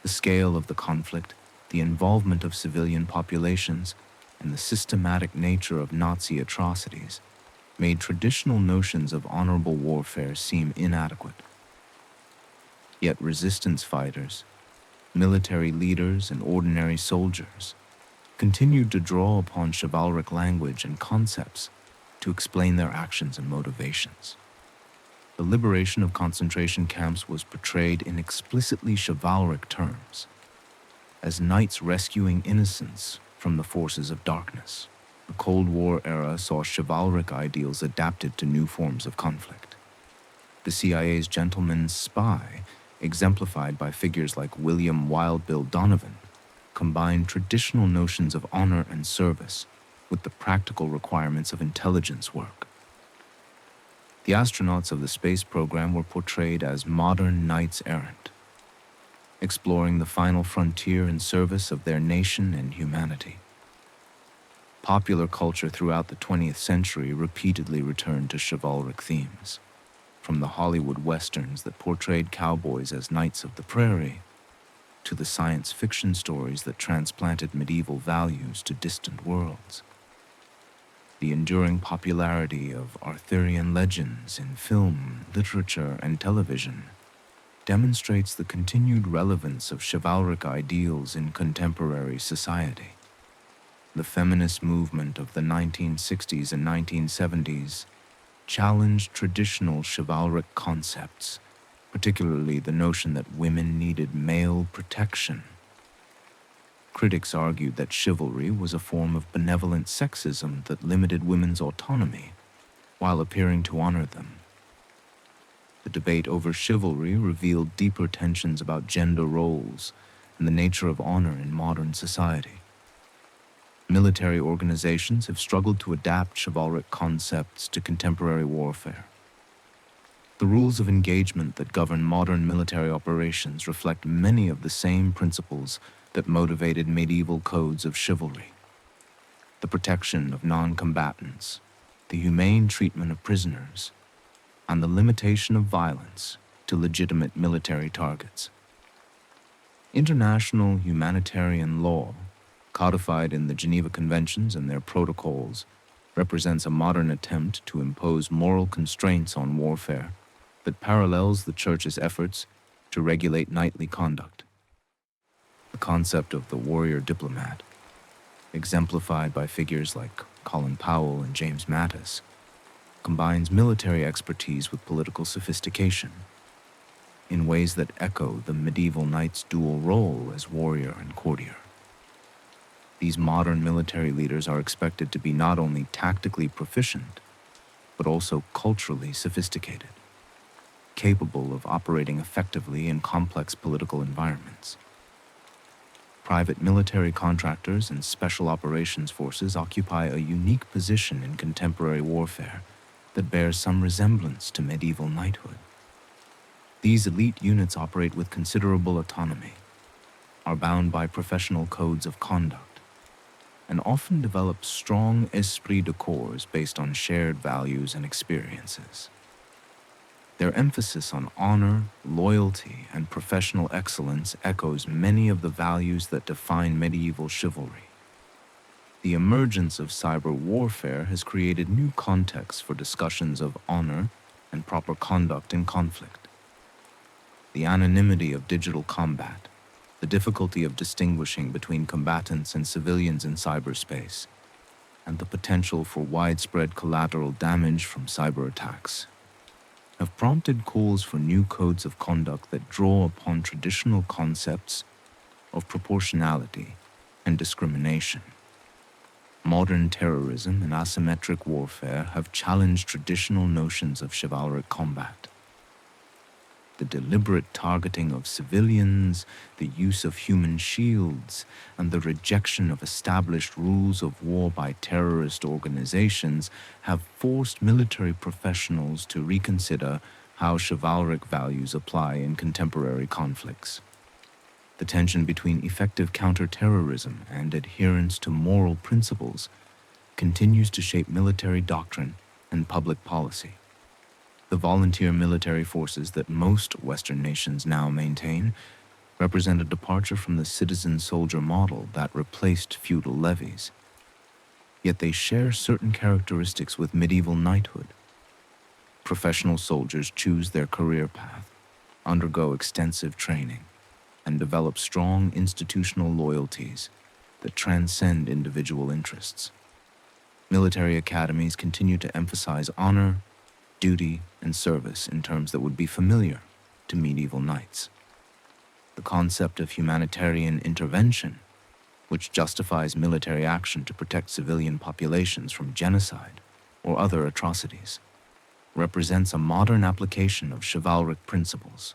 The scale of the conflict, the involvement of civilian populations, and the systematic nature of Nazi atrocities made traditional notions of honorable warfare seem inadequate. Yet resistance fighters, military leaders, and ordinary soldiers continued to draw upon chivalric language and concepts to explain their actions and motivations. The liberation of concentration camps was portrayed in explicitly chivalric terms, as knights rescuing innocents from the forces of darkness. The Cold War era saw chivalric ideals adapted to new forms of conflict. The CIA's gentleman's spy, exemplified by figures like William Wild Bill Donovan, combined traditional notions of honor and service with the practical requirements of intelligence work. The astronauts of the space program were portrayed as modern knights errant, exploring the final frontier in service of their nation and humanity. Popular culture throughout the 20th century repeatedly returned to chivalric themes, from the Hollywood westerns that portrayed cowboys as knights of the prairie, to the science fiction stories that transplanted medieval values to distant worlds. The enduring popularity of Arthurian legends in film, literature, and television demonstrates the continued relevance of chivalric ideals in contemporary society. The feminist movement of the 1960s and 1970s challenged traditional chivalric concepts, particularly the notion that women needed male protection. Critics argued that chivalry was a form of benevolent sexism that limited women's autonomy while appearing to honor them. The debate over chivalry revealed deeper tensions about gender roles and the nature of honor in modern society. Military organizations have struggled to adapt chivalric concepts to contemporary warfare. The rules of engagement that govern modern military operations reflect many of the same principles that motivated medieval codes of chivalry: the protection of non-combatants, the humane treatment of prisoners, and the limitation of violence to legitimate military targets. International humanitarian law, codified in the Geneva Conventions and their protocols, represents a modern attempt to impose moral constraints on warfare that parallels the Church's efforts to regulate knightly conduct. The concept of the warrior diplomat, exemplified by figures like Colin Powell and James Mattis, combines military expertise with political sophistication in ways that echo the medieval knight's dual role as warrior and courtier. These modern military leaders are expected to be not only tactically proficient, but also culturally sophisticated, capable of operating effectively in complex political environments. Private military contractors and special operations forces occupy a unique position in contemporary warfare that bears some resemblance to medieval knighthood. These elite units operate with considerable autonomy, are bound by professional codes of conduct, and often develop strong esprit de corps based on shared values and experiences. Their emphasis on honor, loyalty, and professional excellence echoes many of the values that define medieval chivalry. The emergence of cyber warfare has created new contexts for discussions of honor and proper conduct in conflict. The anonymity of digital combat, the difficulty of distinguishing between combatants and civilians in cyberspace, and the potential for widespread collateral damage from cyber attacks have prompted calls for new codes of conduct that draw upon traditional concepts of proportionality and discrimination. Modern terrorism and asymmetric warfare have challenged traditional notions of chivalric combat. The deliberate targeting of civilians, the use of human shields, and the rejection of established rules of war by terrorist organizations have forced military professionals to reconsider how chivalric values apply in contemporary conflicts. The tension between effective counterterrorism and adherence to moral principles continues to shape military doctrine and public policy. The volunteer military forces that most Western nations now maintain represent a departure from the citizen-soldier model that replaced feudal levies. Yet they share certain characteristics with medieval knighthood. Professional soldiers choose their career path, undergo extensive training, and develop strong institutional loyalties that transcend individual interests. Military academies continue to emphasize honor, duty, and service in terms that would be familiar to medieval knights. The concept of humanitarian intervention, which justifies military action to protect civilian populations from genocide or other atrocities, represents a modern application of chivalric principles.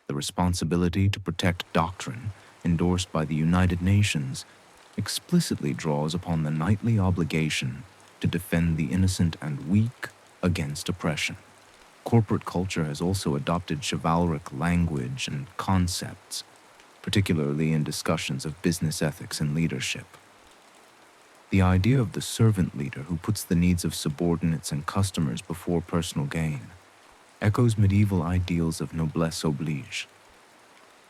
The responsibility to protect doctrine endorsed by the United Nations, explicitly draws upon the knightly obligation to defend the innocent and weak against oppression. Corporate culture has also adopted chivalric language and concepts, particularly in discussions of business ethics and leadership. The idea of the servant leader who puts the needs of subordinates and customers before personal gain echoes medieval ideals of noblesse oblige.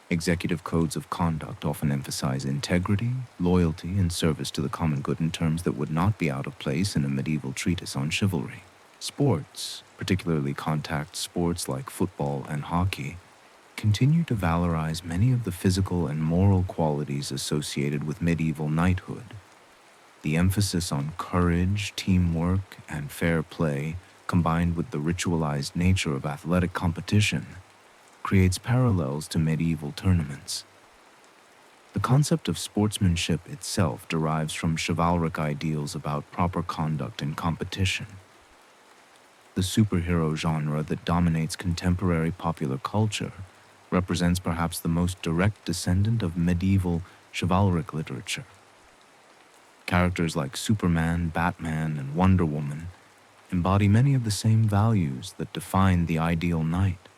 Executive codes of conduct often emphasize integrity, loyalty, and service to the common good in terms that would not be out of place in a medieval treatise on chivalry. Sports, particularly contact sports like football and hockey, continue to valorize many of the physical and moral qualities associated with medieval knighthood. The emphasis on courage, teamwork, and fair play, combined with the ritualized nature of athletic competition, creates parallels to medieval tournaments. The concept of sportsmanship itself derives from chivalric ideals about proper conduct in competition. The superhero genre that dominates contemporary popular culture represents perhaps the most direct descendant of medieval chivalric literature. Characters like Superman, Batman, and Wonder Woman embody many of the same values that define the ideal knight: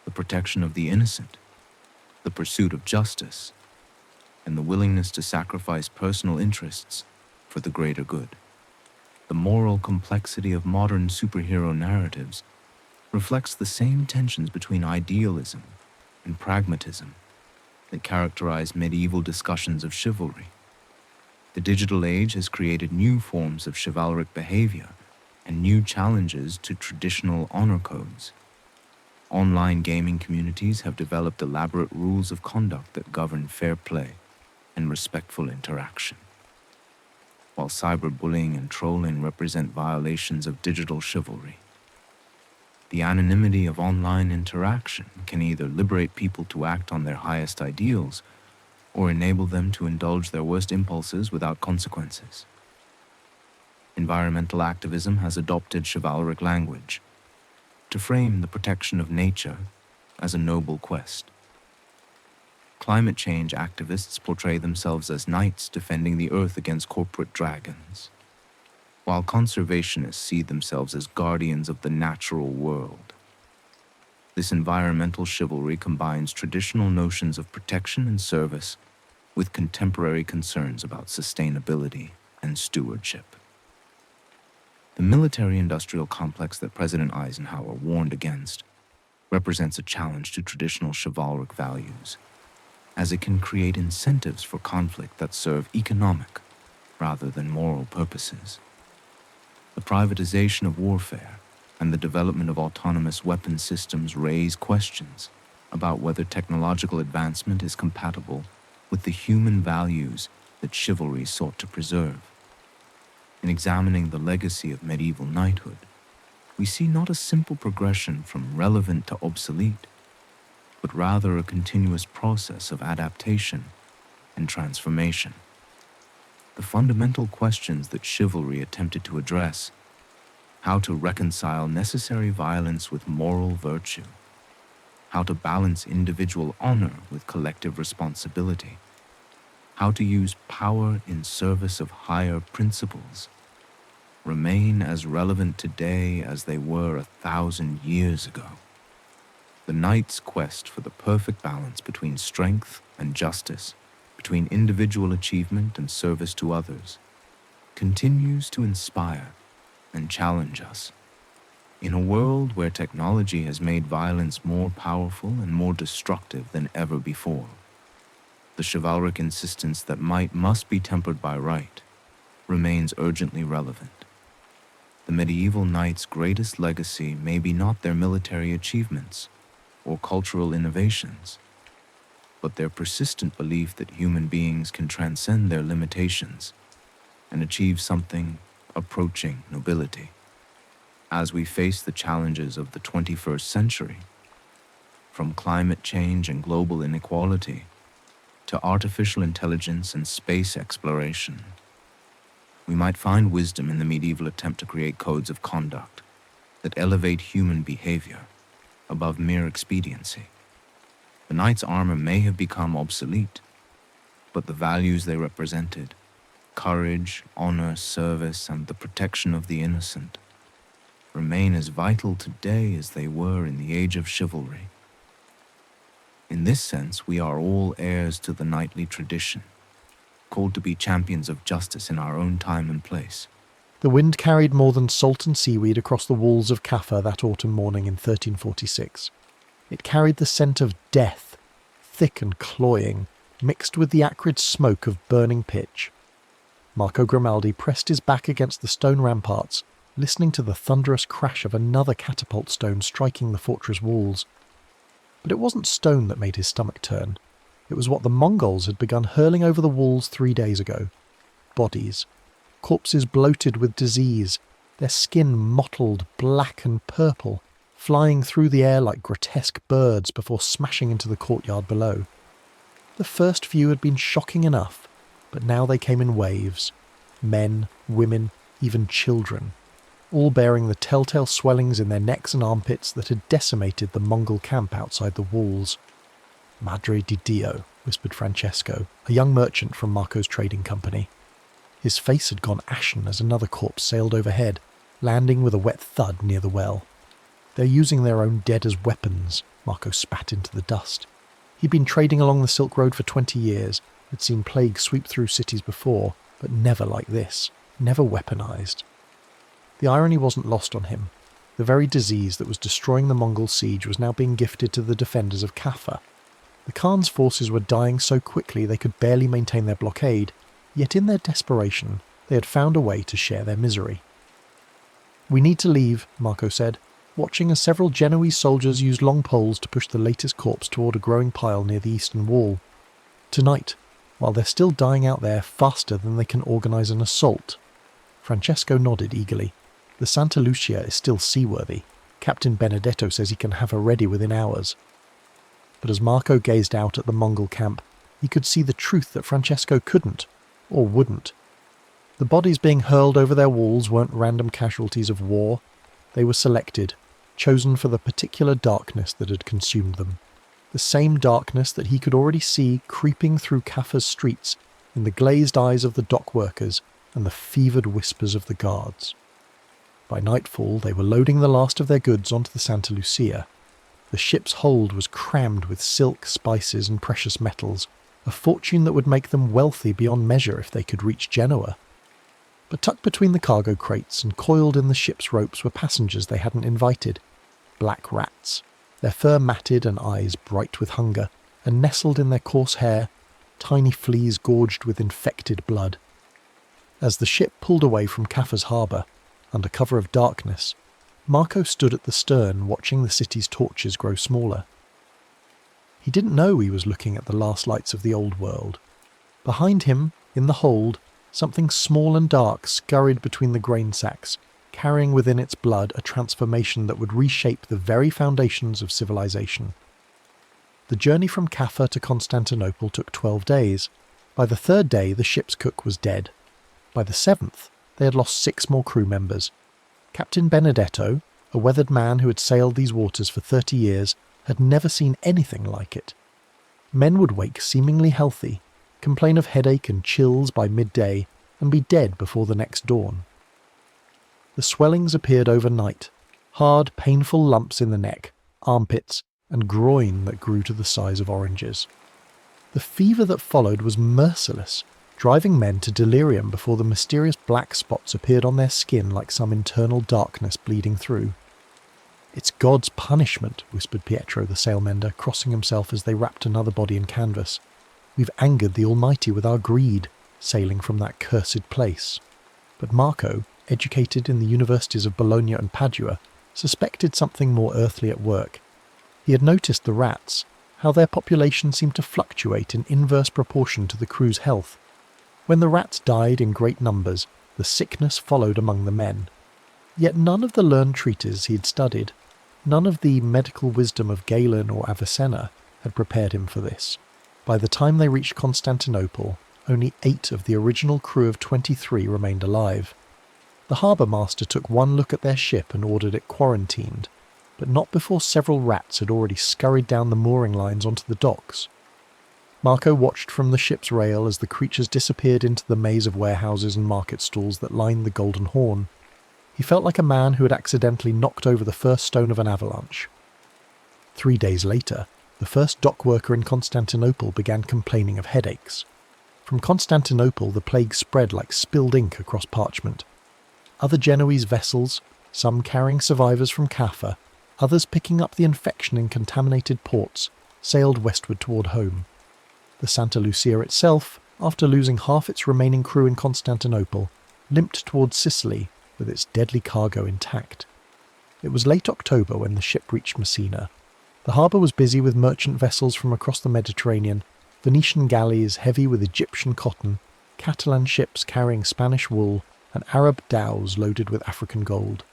the protection of the innocent, the pursuit of justice, and the willingness to sacrifice personal interests for the greater good. The moral complexity of modern superhero narratives reflects the same tensions between idealism and pragmatism that characterize medieval discussions of chivalry. The digital age has created new forms of chivalric behavior and new challenges to traditional honor codes. Online gaming communities have developed elaborate rules of conduct that govern fair play and respectful interaction. While cyberbullying and trolling represent violations of digital chivalry, the anonymity of online interaction can either liberate people to act on their highest ideals or enable them to indulge their worst impulses without consequences. Environmental activism has adopted chivalric language to frame the protection of nature as a noble quest. Climate change activists portray themselves as knights defending the earth against corporate dragons, while conservationists see themselves as guardians of the natural world. This environmental chivalry combines traditional notions of protection and service with contemporary concerns about sustainability and stewardship. The military-industrial complex that President Eisenhower warned against represents a challenge to traditional chivalric values, as it can create incentives for conflict that serve economic rather than moral purposes. The privatization of warfare and the development of autonomous weapon systems raise questions about whether technological advancement is compatible with the human values that chivalry sought to preserve. In examining the legacy of medieval knighthood, we see not a simple progression from relevant to obsolete, but rather a continuous process of adaptation and transformation. The fundamental questions that chivalry attempted to address: how to reconcile necessary violence with moral virtue, how to balance individual honor with collective responsibility, how to use power in service of higher principles, remain as relevant today as they were 1,000 years ago. The knight's quest for the perfect balance between strength and justice, between individual achievement and service to others, continues to inspire and challenge us. In a world where technology has made violence more powerful and more destructive than ever before, the chivalric insistence that might must be tempered by right remains urgently relevant. The medieval knights' greatest legacy may be not their military achievements or cultural innovations, but their persistent belief that human beings can transcend their limitations and achieve something approaching nobility. As we face the challenges of the 21st century, from climate change and global inequality to artificial intelligence and space exploration, we might find wisdom in the medieval attempt to create codes of conduct that elevate human behavior above mere expediency. The knight's armor may have become obsolete, but the values they represented, courage, honor, service, and the protection of the innocent, remain as vital today as they were in the age of chivalry. In this sense, we are all heirs to the knightly tradition, called to be champions of justice in our own time and place. The wind carried more than salt and seaweed across the walls of Kaffa that autumn morning in 1346. It carried the scent of death, thick and cloying, mixed with the acrid smoke of burning pitch. Marco Grimaldi pressed his back against the stone ramparts, listening to the thunderous crash of another catapult stone striking the fortress walls. But it wasn't stone that made his stomach turn. It was what the Mongols had begun hurling over the walls 3 days ago. Bodies. Corpses bloated with disease, their skin mottled black and purple, flying through the air like grotesque birds before smashing into the courtyard below. The first few had been shocking enough, but now they came in waves. Men, women, even children, all bearing the telltale swellings in their necks and armpits that had decimated the Mongol camp outside the walls. "Madre di Dio," whispered Francesco, a young merchant from Marco's trading company. His face had gone ashen as another corpse sailed overhead, landing with a wet thud near the well. "They're using their own dead as weapons," Marco spat into the dust. He'd been trading along the Silk Road for 20 years, had seen plague sweep through cities before, but never like this, never weaponized. The irony wasn't lost on him. The very disease that was destroying the Mongol siege was now being gifted to the defenders of Kaffa. The Khan's forces were dying so quickly they could barely maintain their blockade, yet in their desperation they had found a way to share their misery. "We need to leave," Marco said, watching as several Genoese soldiers used long poles to push the latest corpse toward a growing pile near the eastern wall. "Tonight, while they're still dying out there faster than they can organise an assault." Francesco nodded eagerly. "The Santa Lucia is still seaworthy. Captain Benedetto says he can have her ready within hours." But as Marco gazed out at the Mongol camp, he could see the truth that Francesco couldn't, or wouldn't. The bodies being hurled over their walls weren't random casualties of war. They were selected, chosen for the particular darkness that had consumed them. The same darkness that he could already see creeping through Kaffa's streets in the glazed eyes of the dock workers and the fevered whispers of the guards. By nightfall, they were loading the last of their goods onto the Santa Lucia. The ship's hold was crammed with silk, spices, and precious metals, a fortune that would make them wealthy beyond measure if they could reach Genoa. But tucked between the cargo crates and coiled in the ship's ropes were passengers they hadn't invited. Black rats, their fur matted and eyes bright with hunger, and nestled in their coarse hair, tiny fleas gorged with infected blood. As the ship pulled away from Kaffa's harbour, under cover of darkness, Marco stood at the stern watching the city's torches grow smaller. He didn't know he was looking at the last lights of the old world. Behind him, in the hold, something small and dark scurried between the grain sacks, carrying within its blood a transformation that would reshape the very foundations of civilization. The journey from Kaffa to Constantinople took 12 days. By the 3rd day, the ship's cook was dead. By the 7th, they had lost 6 more crew members. Captain Benedetto, a weathered man who had sailed these waters for 30 years, had never seen anything like it. Men would wake seemingly healthy, complain of headache and chills by midday, and be dead before the next dawn. The swellings appeared overnight, hard, painful lumps in the neck, armpits, and groin that grew to the size of oranges. The fever that followed was merciless, driving men to delirium before the mysterious black spots appeared on their skin like some internal darkness bleeding through. "It's God's punishment," whispered Pietro the sailmender, crossing himself as they wrapped another body in canvas. "We've angered the Almighty with our greed, sailing from that cursed place." But Marco, educated in the universities of Bologna and Padua, suspected something more earthly at work. He had noticed the rats, how their population seemed to fluctuate in inverse proportion to the crew's health. When the rats died in great numbers, the sickness followed among the men. Yet none of the learned treatises he had studied, none of the medical wisdom of Galen or Avicenna, had prepared him for this. By the time they reached Constantinople, only 8 of the original crew of 23 remained alive. The harbour master took one look at their ship and ordered it quarantined, but not before several rats had already scurried down the mooring lines onto the docks. Marco watched from the ship's rail as the creatures disappeared into the maze of warehouses and market stalls that lined the Golden Horn. He felt like a man who had accidentally knocked over the first stone of an avalanche. 3 days later, the first dock worker in Constantinople began complaining of headaches. From Constantinople, the plague spread like spilled ink across parchment. Other Genoese vessels, some carrying survivors from Caffa, others picking up the infection in contaminated ports, sailed westward toward home. The Santa Lucia itself, after losing half its remaining crew in Constantinople, limped towards Sicily with its deadly cargo intact. It was late October when the ship reached Messina. The harbour was busy with merchant vessels from across the Mediterranean, Venetian galleys heavy with Egyptian cotton, Catalan ships carrying Spanish wool, and Arab dhows loaded with African gold.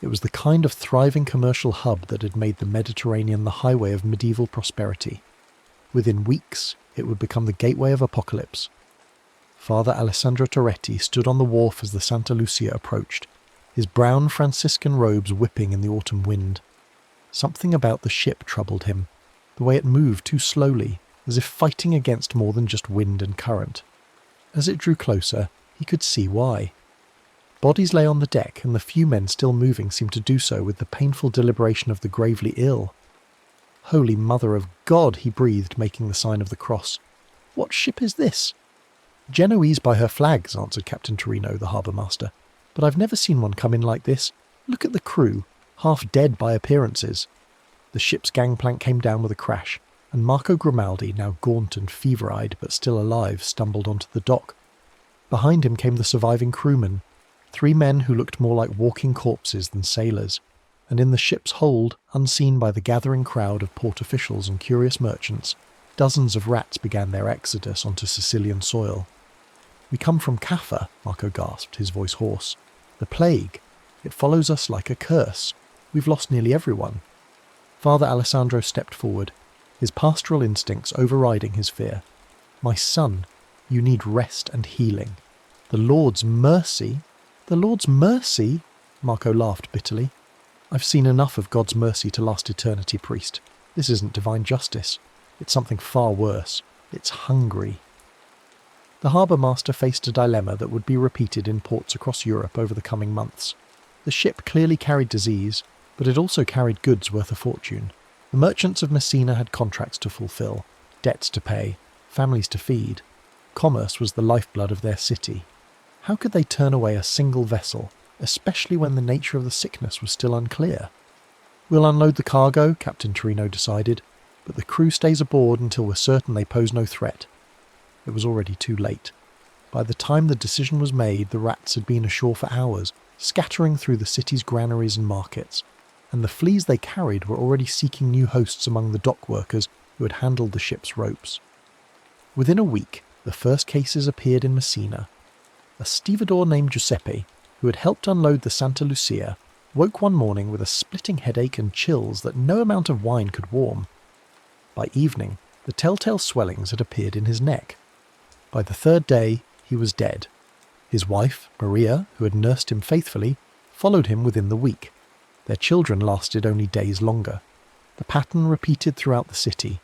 It was the kind of thriving commercial hub that had made the Mediterranean the highway of medieval prosperity. Within weeks, it would become the gateway of apocalypse. Father Alessandro Toretti stood on the wharf as the Santa Lucia approached, his brown Franciscan robes whipping in the autumn wind. Something about the ship troubled him, the way it moved too slowly, as if fighting against more than just wind and current. As it drew closer, he could see why. Bodies lay on the deck, and the few men still moving seemed to do so with the painful deliberation of the gravely ill. "Holy Mother of God," he breathed, making the sign of the cross. "What ship is this?" "Genoese by her flags," answered Captain Torino, the harbour master. "But I've never seen one come in like this. Look at the crew, half dead by appearances." The ship's gangplank came down with a crash, and Marco Grimaldi, now gaunt and fever-eyed but still alive, stumbled onto the dock. Behind him came the surviving crewmen, 3 men who looked more like walking corpses than sailors, and in the ship's hold, unseen by the gathering crowd of port officials and curious merchants, dozens of rats began their exodus onto Sicilian soil. "We come from Caffa," Marco gasped, his voice hoarse. "The plague. It follows us like a curse. We've lost nearly everyone." Father Alessandro stepped forward, his pastoral instincts overriding his fear. "My son, you need rest and healing. The Lord's mercy? The Lord's mercy?" Marco laughed bitterly. "I've seen enough of God's mercy to last eternity, priest. This isn't divine justice. It's something far worse. It's hungry." The harbour master faced a dilemma that would be repeated in ports across Europe over the coming months. The ship clearly carried disease, but it also carried goods worth a fortune. The merchants of Messina had contracts to fulfill, debts to pay, families to feed. Commerce was the lifeblood of their city. How could they turn away a single vessel, especially when the nature of the sickness was still unclear? "We'll unload the cargo," Captain Torino decided, "but the crew stays aboard until we're certain they pose no threat." It was already too late. By the time the decision was made, the rats had been ashore for hours, scattering through the city's granaries and markets, and the fleas they carried were already seeking new hosts among the dock workers who had handled the ship's ropes. Within a week, the first cases appeared in Messina. A stevedore named Giuseppe, who had helped unload the Santa Lucia, woke one morning with a splitting headache and chills that no amount of wine could warm. By evening, the telltale swellings had appeared in his neck. By the 3rd day, he was dead. His wife, Maria, who had nursed him faithfully, followed him within the week. Their children lasted only days longer. The pattern repeated throughout the city.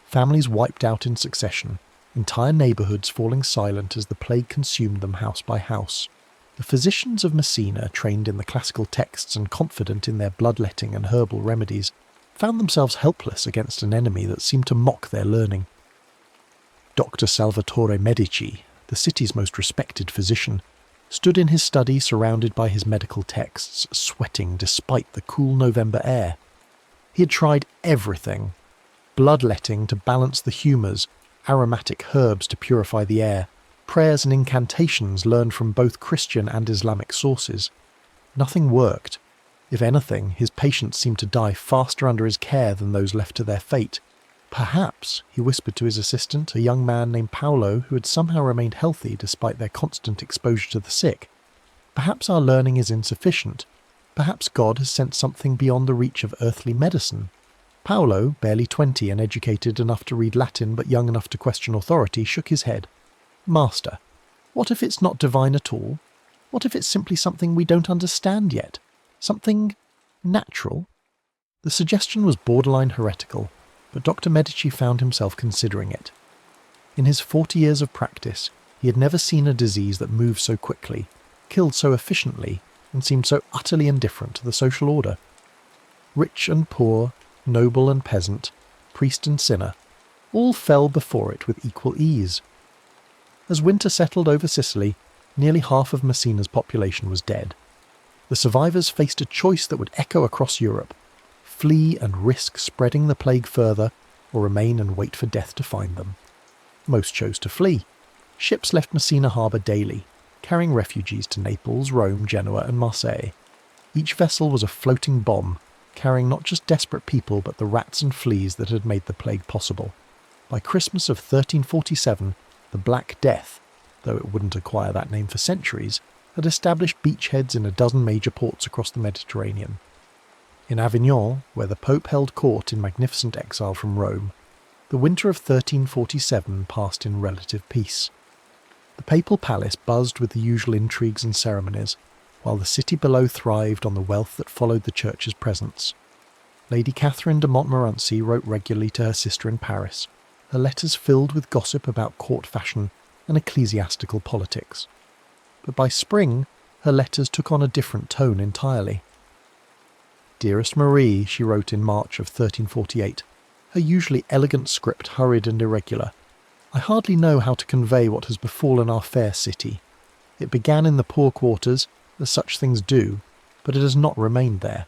Families wiped out in succession, entire neighbourhoods falling silent as the plague consumed them house by house. The physicians of Messina, trained in the classical texts and confident in their bloodletting and herbal remedies, found themselves helpless against an enemy that seemed to mock their learning. Dr. Salvatore Medici, the city's most respected physician, stood in his study surrounded by his medical texts, sweating despite the cool November air. He had tried everything: bloodletting to balance the humours, aromatic herbs to purify the air, prayers and incantations learned from both Christian and Islamic sources. Nothing worked. If anything, his patients seemed to die faster under his care than those left to their fate. Perhaps, he whispered to his assistant, a young man named Paolo who had somehow remained healthy despite their constant exposure to the sick, perhaps our learning is insufficient. Perhaps God has sent something beyond the reach of earthly medicine. Paolo, barely 20 and educated enough to read Latin but young enough to question authority, shook his head. "Master, what if it's not divine at all? What if it's simply something we don't understand yet? Something natural?" The suggestion was borderline heretical, but Dr. Medici found himself considering it. In his 40 years of practice, he had never seen a disease that moved so quickly, killed so efficiently, and seemed so utterly indifferent to the social order. Rich and poor, noble and peasant, priest and sinner, all fell before it with equal ease. As winter settled over Sicily, nearly half of Messina's population was dead. The survivors faced a choice that would echo across Europe: flee and risk spreading the plague further, or remain and wait for death to find them. Most chose to flee. Ships left Messina harbour daily, carrying refugees to Naples, Rome, Genoa and Marseille. Each vessel was a floating bomb, carrying not just desperate people but the rats and fleas that had made the plague possible. By Christmas of 1347, the Black Death, though it wouldn't acquire that name for centuries, had established beachheads in a dozen major ports across the Mediterranean. In Avignon, where the Pope held court in magnificent exile from Rome, the winter of 1347 passed in relative peace. The papal palace buzzed with the usual intrigues and ceremonies, while the city below thrived on the wealth that followed the church's presence. Lady Catherine de Montmorency wrote regularly to her sister in Paris, her letters filled with gossip about court fashion and ecclesiastical politics. But by spring, her letters took on a different tone entirely. "Dearest Marie," she wrote in March of 1348, her usually elegant script hurried and irregular, "I hardly know how to convey what has befallen our fair city. It began in the poor quarters, as such things do, but it has not remained there.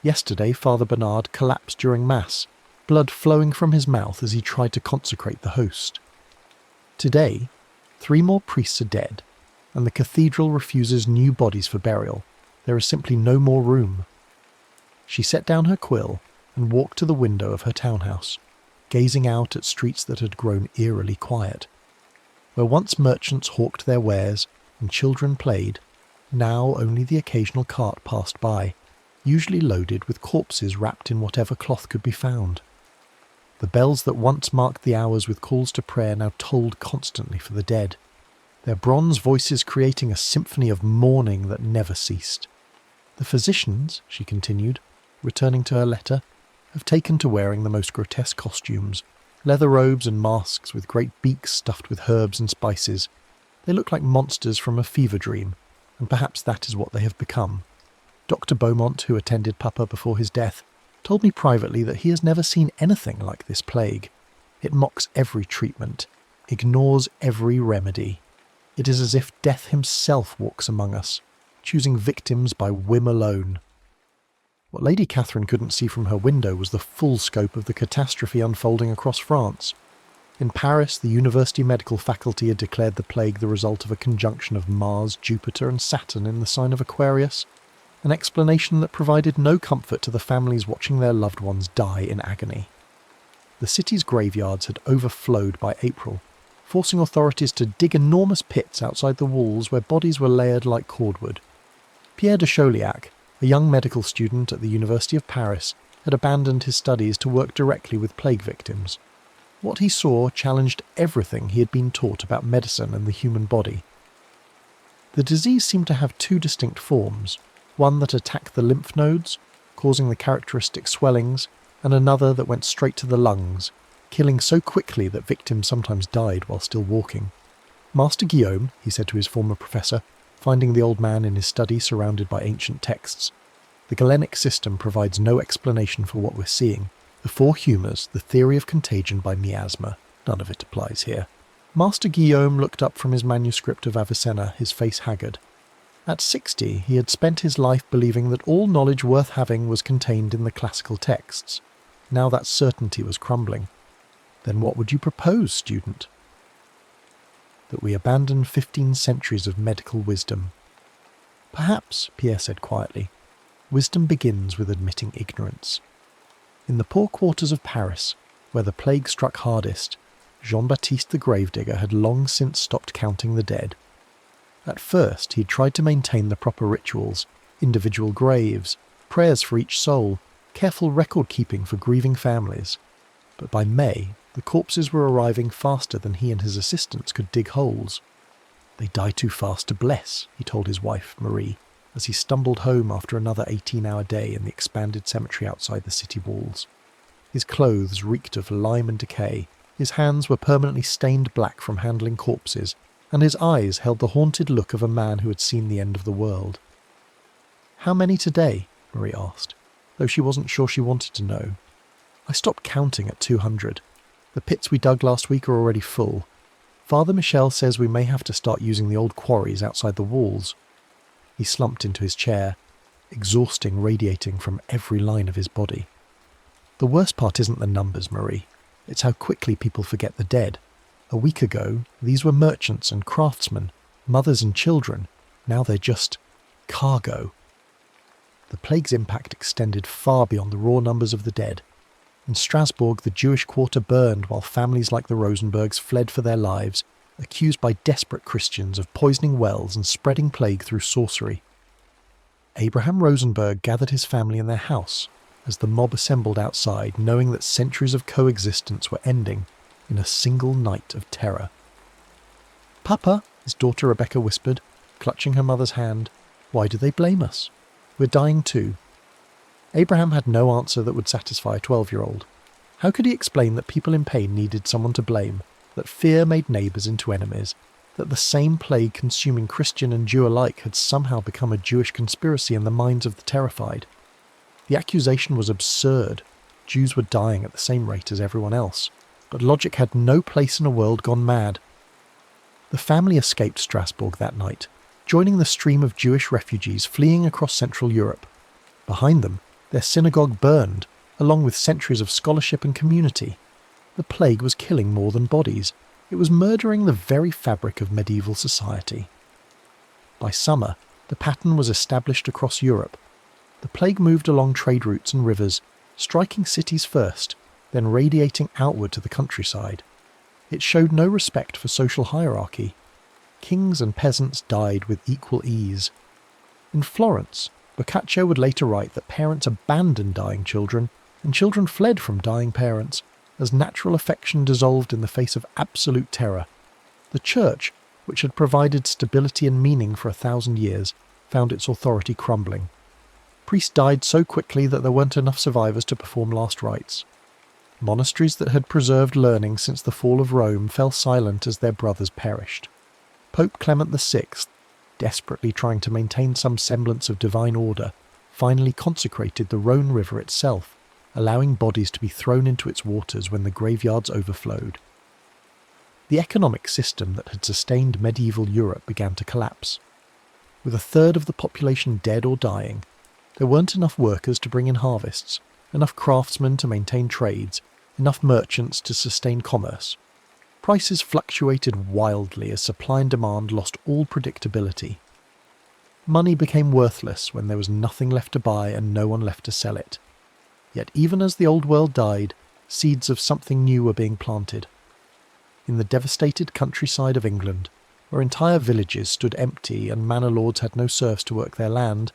Yesterday Father Bernard collapsed during Mass, blood flowing from his mouth as he tried to consecrate the host. Today, 3 more priests are dead, and the cathedral refuses new bodies for burial. There is simply no more room." She set down her quill and walked to the window of her townhouse, gazing out at streets that had grown eerily quiet. Where once merchants hawked their wares and children played, now only the occasional cart passed by, usually loaded with corpses wrapped in whatever cloth could be found. The bells that once marked the hours with calls to prayer now tolled constantly for the dead, their bronze voices creating a symphony of mourning that never ceased. "The physicians," she continued, returning to her letter, "have taken to wearing the most grotesque costumes, leather robes and masks with great beaks stuffed with herbs and spices. They look like monsters from a fever dream, and perhaps that is what they have become. Dr. Beaumont, who attended Papa before his death, told me privately that he has never seen anything like this plague. It mocks every treatment, ignores every remedy. It is as if death himself walks among us, choosing victims by whim alone." What Lady Catherine couldn't see from her window was the full scope of the catastrophe unfolding across France. In Paris, the university medical faculty had declared the plague the result of a conjunction of Mars, Jupiter and Saturn in the sign of Aquarius, an explanation that provided no comfort to the families watching their loved ones die in agony. The city's graveyards had overflowed by April, forcing authorities to dig enormous pits outside the walls where bodies were layered like cordwood. Pierre de Chauliac, a young medical student at the University of Paris, had abandoned his studies to work directly with plague victims. What he saw challenged everything he had been taught about medicine and the human body. The disease seemed to have 2 distinct forms, one that attacked the lymph nodes, causing the characteristic swellings, and another that went straight to the lungs, killing so quickly that victims sometimes died while still walking. "Master Guillaume," he said to his former professor, finding the old man in his study surrounded by ancient texts, "the Galenic system provides no explanation for what we're seeing. The 4 humours, the theory of contagion by miasma, none of it applies here." Master Guillaume looked up from his manuscript of Avicenna, his face haggard. At 60, he had spent his life believing that all knowledge worth having was contained in the classical texts. Now that certainty was crumbling. "Then what would you propose, student?" "That we abandon 15 centuries of medical wisdom." "Perhaps," Pierre said quietly, "wisdom begins with admitting ignorance." In the poor quarters of Paris, where the plague struck hardest, Jean-Baptiste the gravedigger had long since stopped counting the dead. At first, he tried to maintain the proper rituals, individual graves, prayers for each soul, careful record-keeping for grieving families. But by May, the corpses were arriving faster than he and his assistants could dig holes. "They die too fast to bless," he told his wife, Marie. as he stumbled home after another 18-hour day in the expanded cemetery outside the city walls. His clothes reeked of lime and decay, his hands were permanently stained black from handling corpses, and his eyes held the haunted look of a man who had seen the end of the world. "How many today?" Marie asked, though she wasn't sure she wanted to know. "I stopped counting at 200. The pits we dug last week are already full. Father Michel says we may have to start using the old quarries outside the walls." He slumped into his chair, exhausting radiating from every line of his body. "The worst part isn't the numbers, Marie. It's how quickly people forget the dead. A week ago, these were merchants and craftsmen, mothers and children. Now they're just cargo." The plague's impact extended far beyond the raw numbers of the dead. In Strasbourg, the Jewish quarter burned while families like the Rosenbergs fled for their lives, accused by desperate Christians of poisoning wells and spreading plague through sorcery. Abraham Rosenberg gathered his family in their house as the mob assembled outside, knowing that centuries of coexistence were ending in a single night of terror. "Papa," his daughter Rebecca whispered, clutching her mother's hand, "why do they blame us? We're dying too." Abraham had no answer that would satisfy a 12-year-old. How could he explain that people in pain needed someone to blame, that fear made neighbours into enemies, that the same plague consuming Christian and Jew alike had somehow become a Jewish conspiracy in the minds of the terrified? The accusation was absurd. Jews were dying at the same rate as everyone else, but logic had no place in a world gone mad. The family escaped Strasbourg that night, joining the stream of Jewish refugees fleeing across Central Europe. Behind them, their synagogue burned, along with centuries of scholarship and community. The plague was killing more than bodies. It was murdering the very fabric of medieval society. By summer, the pattern was established across Europe. The plague moved along trade routes and rivers, striking cities first, then radiating outward to the countryside. It showed no respect for social hierarchy. Kings and peasants died with equal ease. In Florence, Boccaccio would later write that parents abandoned dying children, and children fled from dying parents, as natural affection dissolved in the face of absolute terror. The Church, which had provided stability and meaning for 1,000 years, found its authority crumbling. Priests died so quickly that there weren't enough survivors to perform last rites. Monasteries that had preserved learning since the fall of Rome fell silent as their brothers perished. Pope Clement VI, desperately trying to maintain some semblance of divine order, finally consecrated the Rhone River itself, allowing bodies to be thrown into its waters when the graveyards overflowed. The economic system that had sustained medieval Europe began to collapse. With a third of the population dead or dying, there weren't enough workers to bring in harvests, enough craftsmen to maintain trades, enough merchants to sustain commerce. Prices fluctuated wildly as supply and demand lost all predictability. Money became worthless when there was nothing left to buy and no one left to sell it. Yet even as the old world died, seeds of something new were being planted. In the devastated countryside of England, where entire villages stood empty and manor lords had no serfs to work their land,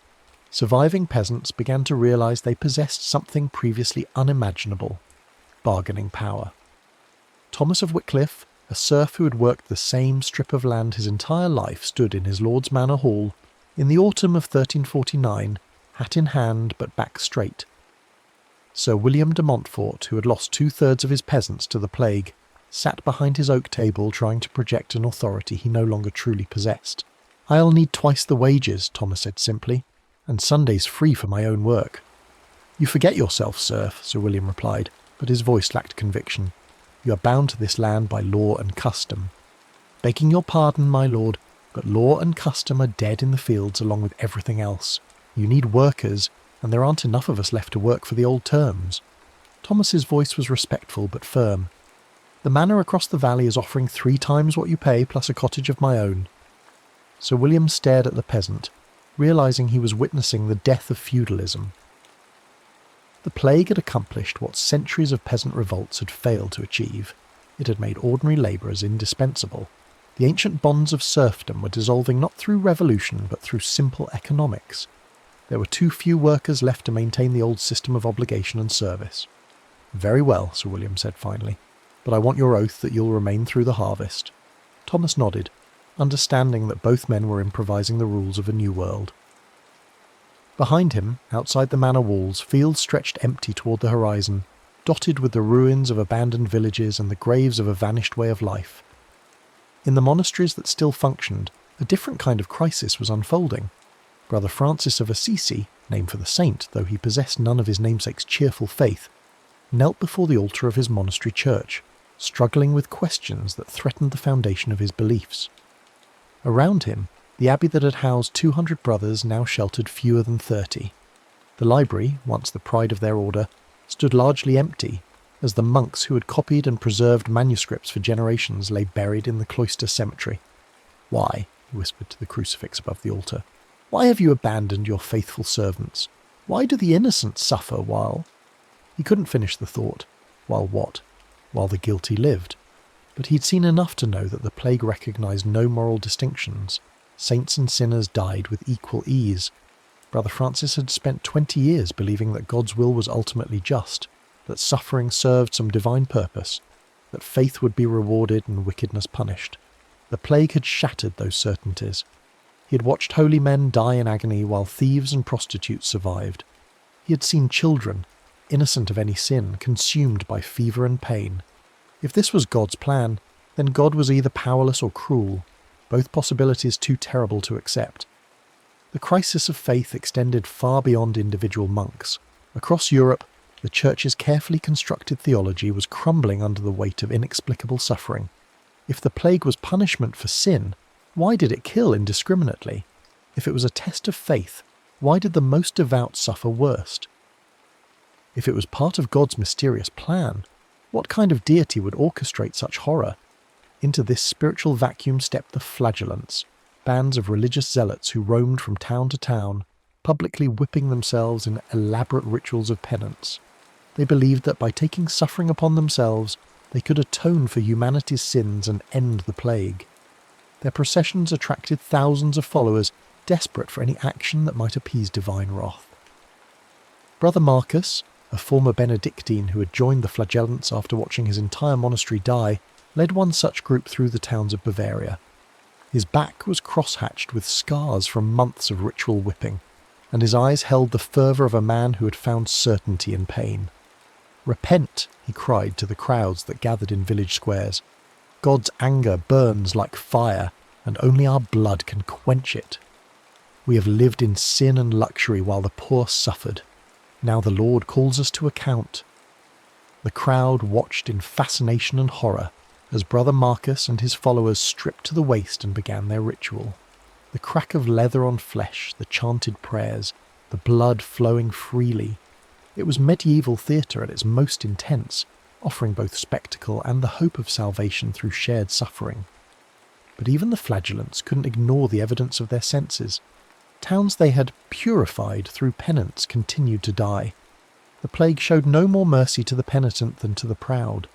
surviving peasants began to realise they possessed something previously unimaginable: bargaining power. Thomas of Wycliffe, a serf who had worked the same strip of land his entire life, stood in his lord's manor hall in the autumn of 1349, hat in hand but back straight. Sir William de Montfort, who had lost 2/3 of his peasants to the plague, sat behind his oak table trying to project an authority he no longer truly possessed. "I'll need twice the wages," Thomas said simply, "and Sundays free for my own work." "You forget yourself, serf," Sir William replied, but his voice lacked conviction. "You are bound to this land by law and custom." "Begging your pardon, my lord, but law and custom are dead in the fields along with everything else. You need workers, and there aren't enough of us left to work for the old terms." Thomas's voice was respectful but firm. "The manor across the valley is offering 3 times what you pay plus a cottage of my own." Sir William stared at the peasant, realising he was witnessing the death of feudalism. The plague had accomplished what centuries of peasant revolts had failed to achieve. It had made ordinary labourers indispensable. The ancient bonds of serfdom were dissolving not through revolution but through simple economics. There were too few workers left to maintain the old system of obligation and service. "Very well," Sir William said finally, "but I want your oath that you'll remain through the harvest." Thomas nodded, understanding that both men were improvising the rules of a new world. Behind him, outside the manor walls, fields stretched empty toward the horizon, dotted with the ruins of abandoned villages and the graves of a vanished way of life. In the monasteries that still functioned, a different kind of crisis was unfolding. Brother Francis of Assisi, named for the saint, though he possessed none of his namesake's cheerful faith, knelt before the altar of his monastery church, struggling with questions that threatened the foundation of his beliefs. Around him, the abbey that had housed 200 brothers now sheltered fewer than 30. The library, once the pride of their order, stood largely empty, as the monks who had copied and preserved manuscripts for generations lay buried in the cloister cemetery. "Why," he whispered to the crucifix above the altar, "why have you abandoned your faithful servants? Why do the innocent suffer while—" He couldn't finish the thought. While what? While the guilty lived. But he'd seen enough to know that the plague recognised no moral distinctions. Saints and sinners died with equal ease. Brother Francis had spent 20 years believing that God's will was ultimately just, that suffering served some divine purpose, that faith would be rewarded and wickedness punished. The plague had shattered those certainties. He had watched holy men die in agony while thieves and prostitutes survived. He had seen children, innocent of any sin, consumed by fever and pain. If this was God's plan, then God was either powerless or cruel, both possibilities too terrible to accept. The crisis of faith extended far beyond individual monks. Across Europe, the Church's carefully constructed theology was crumbling under the weight of inexplicable suffering. If the plague was punishment for sin, why did it kill indiscriminately? If it was a test of faith, why did the most devout suffer worst? If it was part of God's mysterious plan, what kind of deity would orchestrate such horror? Into this spiritual vacuum stepped the flagellants, bands of religious zealots who roamed from town to town, publicly whipping themselves in elaborate rituals of penance. They believed that by taking suffering upon themselves, they could atone for humanity's sins and end the plague. Their processions attracted thousands of followers, desperate for any action that might appease divine wrath. Brother Marcus, a former Benedictine who had joined the flagellants after watching his entire monastery die, led one such group through the towns of Bavaria. His back was cross-hatched with scars from months of ritual whipping, and his eyes held the fervour of a man who had found certainty in pain. "Repent," he cried to the crowds that gathered in village squares. "God's anger burns like fire, and only our blood can quench it. We have lived in sin and luxury while the poor suffered. Now the Lord calls us to account." The crowd watched in fascination and horror as Brother Marcus and his followers stripped to the waist and began their ritual. The crack of leather on flesh, the chanted prayers, the blood flowing freely. It was medieval theatre at its most intense, offering both spectacle and the hope of salvation through shared suffering. But even the flagellants couldn't ignore the evidence of their senses. Towns they had purified through penance continued to die. The plague showed no more mercy to the penitent than to the proud.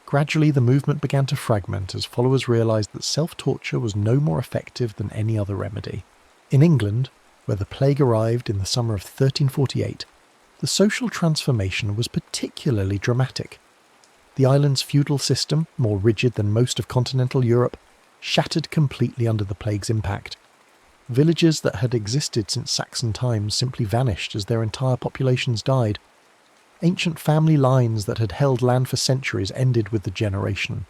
Gradually the movement began to fragment as followers realised that self-torture was no more effective than any other remedy. In England, where the plague arrived in the summer of 1348, the social transformation was particularly dramatic. The island's feudal system, more rigid than most of continental Europe, shattered completely under the plague's impact. Villages that had existed since Saxon times simply vanished as their entire populations died. Ancient family lines that had held land for centuries ended with the generation.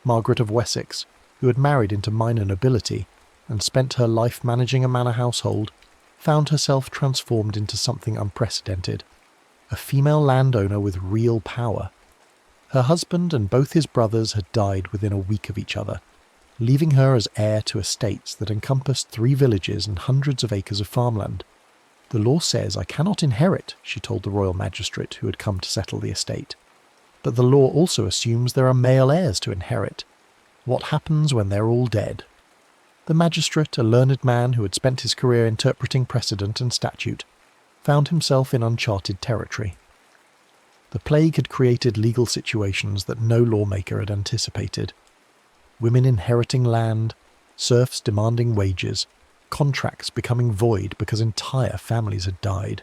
Margaret of Wessex, who had married into minor nobility and spent her life managing a manor household, found herself transformed into something unprecedented, a female landowner with real power. Her husband and both his brothers had died within a week of each other, leaving her as heir to estates that encompassed 3 villages and hundreds of acres of farmland. "The law says I cannot inherit," she told the royal magistrate who had come to settle the estate. "But the law also assumes there are male heirs to inherit. What happens when they're all dead?" The magistrate, a learned man who had spent his career interpreting precedent and statute, found himself in uncharted territory. The plague had created legal situations that no lawmaker had anticipated. Women inheriting land, serfs demanding wages, contracts becoming void because entire families had died.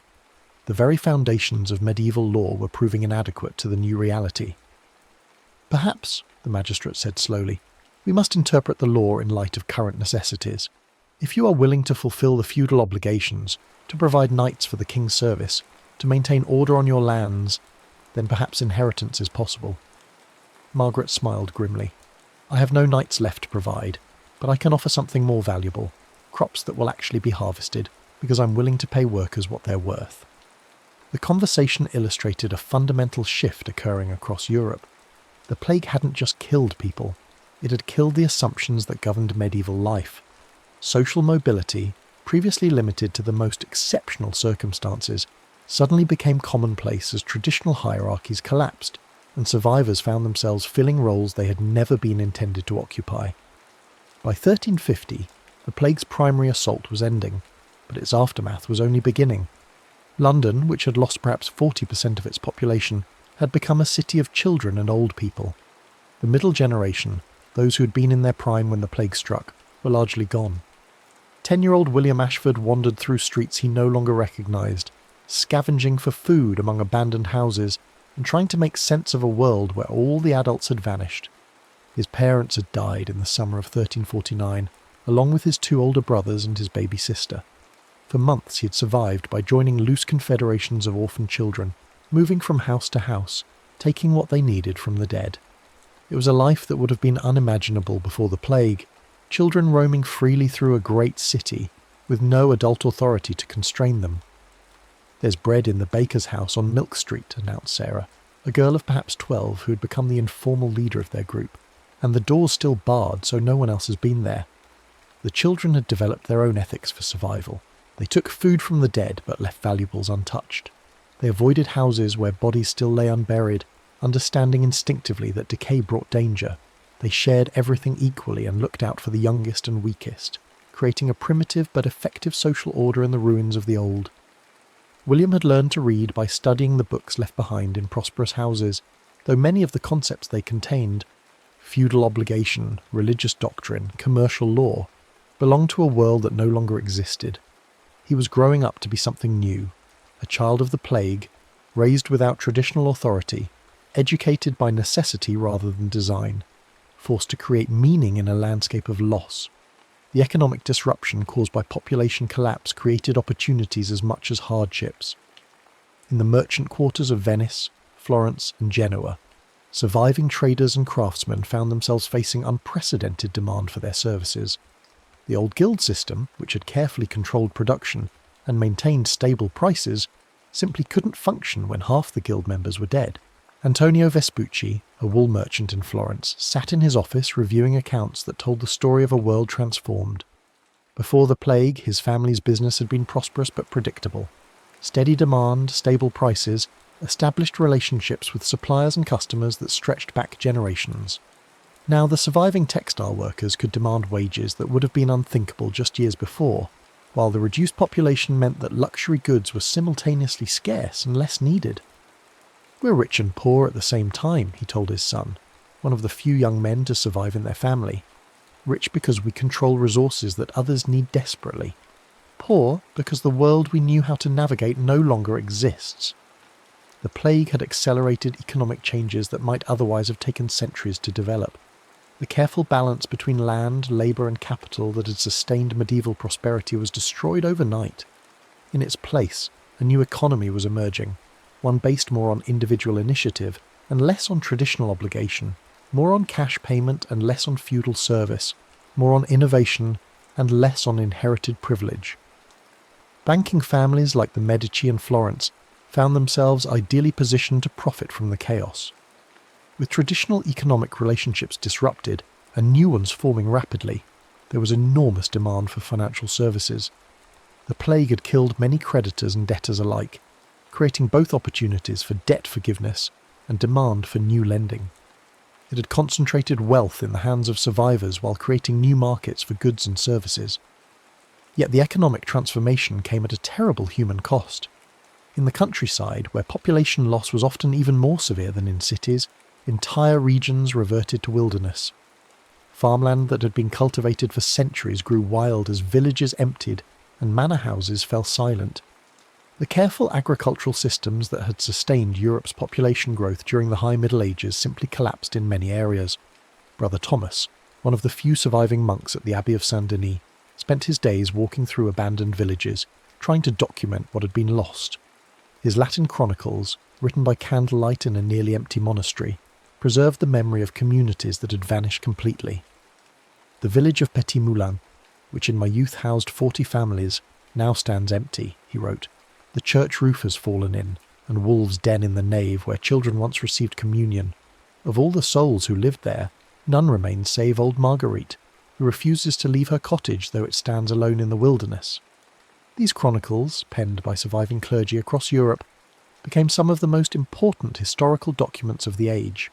The very foundations of medieval law were proving inadequate to the new reality. "Perhaps," the magistrate said slowly, "we must interpret the law in light of current necessities. If you are willing to fulfill the feudal obligations, to provide knights for the king's service, to maintain order on your lands, then perhaps inheritance is possible. Margaret smiled grimly. I have no knights left to provide, but I can offer something more valuable, crops that will actually be harvested, because I'm willing to pay workers what they're worth. The conversation illustrated a fundamental shift occurring across Europe. The plague hadn't just killed people, it had killed the assumptions that governed medieval life. Social mobility, previously limited to the most exceptional circumstances, suddenly became commonplace as traditional hierarchies collapsed, and survivors found themselves filling roles they had never been intended to occupy. By 1350, the plague's primary assault was ending, but its aftermath was only beginning. London, which had lost perhaps 40% of its population, had become a city of children and old people. The middle generation, those who had been in their prime when the plague struck, were largely gone. 10-year-old William Ashford wandered through streets he no longer recognised, scavenging for food among abandoned houses and trying to make sense of a world where all the adults had vanished. His parents had died in the summer of 1349, along with his 2 older brothers and his baby sister. For months he had survived by joining loose confederations of orphan children, moving from house to house, taking what they needed from the dead. It was a life that would have been unimaginable before the plague, children roaming freely through a great city, with no adult authority to constrain them. There's bread in the baker's house on Milk Street, announced Sarah, a girl of perhaps 12 who had become the informal leader of their group, and the door's still barred so no one else has been there. The children had developed their own ethics for survival. They took food from the dead but left valuables untouched. They avoided houses where bodies still lay unburied, understanding instinctively that decay brought danger. They shared everything equally and looked out for the youngest and weakest, creating a primitive but effective social order in the ruins of the old. William had learned to read by studying the books left behind in prosperous houses, though many of the concepts they contained, feudal obligation, religious doctrine, commercial law, belonged to a world that no longer existed. He was growing up to be something new, a child of the plague, raised without traditional authority, educated by necessity rather than design, forced to create meaning in a landscape of loss. The economic disruption caused by population collapse created opportunities as much as hardships. In the merchant quarters of Venice, Florence, and Genoa, surviving traders and craftsmen found themselves facing unprecedented demand for their services. The old guild system, which had carefully controlled production and maintained stable prices, simply couldn't function when half the guild members were dead. Antonio Vespucci, a wool merchant in Florence, sat in his office reviewing accounts that told the story of a world transformed. Before the plague, his family's business had been prosperous but predictable. Steady demand, stable prices, established relationships with suppliers and customers that stretched back generations. Now, the surviving textile workers could demand wages that would have been unthinkable just years before, while the reduced population meant that luxury goods were simultaneously scarce and less needed. "We're rich and poor at the same time," he told his son, one of the few young men to survive in their family. "Rich because we control resources that others need desperately. Poor because the world we knew how to navigate no longer exists." The plague had accelerated economic changes that might otherwise have taken centuries to develop. The careful balance between land, labour and capital that had sustained medieval prosperity was destroyed overnight. In its place, a new economy was emerging, one based more on individual initiative and less on traditional obligation, more on cash payment and less on feudal service, more on innovation and less on inherited privilege. Banking families like the Medici and Florence found themselves ideally positioned to profit from the chaos. With traditional economic relationships disrupted and new ones forming rapidly, there was enormous demand for financial services. The plague had killed many creditors and debtors alike, creating both opportunities for debt forgiveness and demand for new lending. It had concentrated wealth in the hands of survivors while creating new markets for goods and services. Yet the economic transformation came at a terrible human cost. In the countryside, where population loss was often even more severe than in cities, entire regions reverted to wilderness. Farmland that had been cultivated for centuries grew wild as villages emptied and manor houses fell silent. The careful agricultural systems that had sustained Europe's population growth during the High Middle Ages simply collapsed in many areas. Brother Thomas, one of the few surviving monks at the Abbey of Saint-Denis, spent his days walking through abandoned villages, trying to document what had been lost. His Latin chronicles, written by candlelight in a nearly empty monastery, preserved the memory of communities that had vanished completely. The village of Petit Moulin, which in my youth housed 40 families, now stands empty, he wrote. The church roof has fallen in, and wolves den in the nave where children once received communion. Of all the souls who lived there, none remains save old Marguerite, who refuses to leave her cottage though it stands alone in the wilderness. These chronicles, penned by surviving clergy across Europe, became some of the most important historical documents of the age.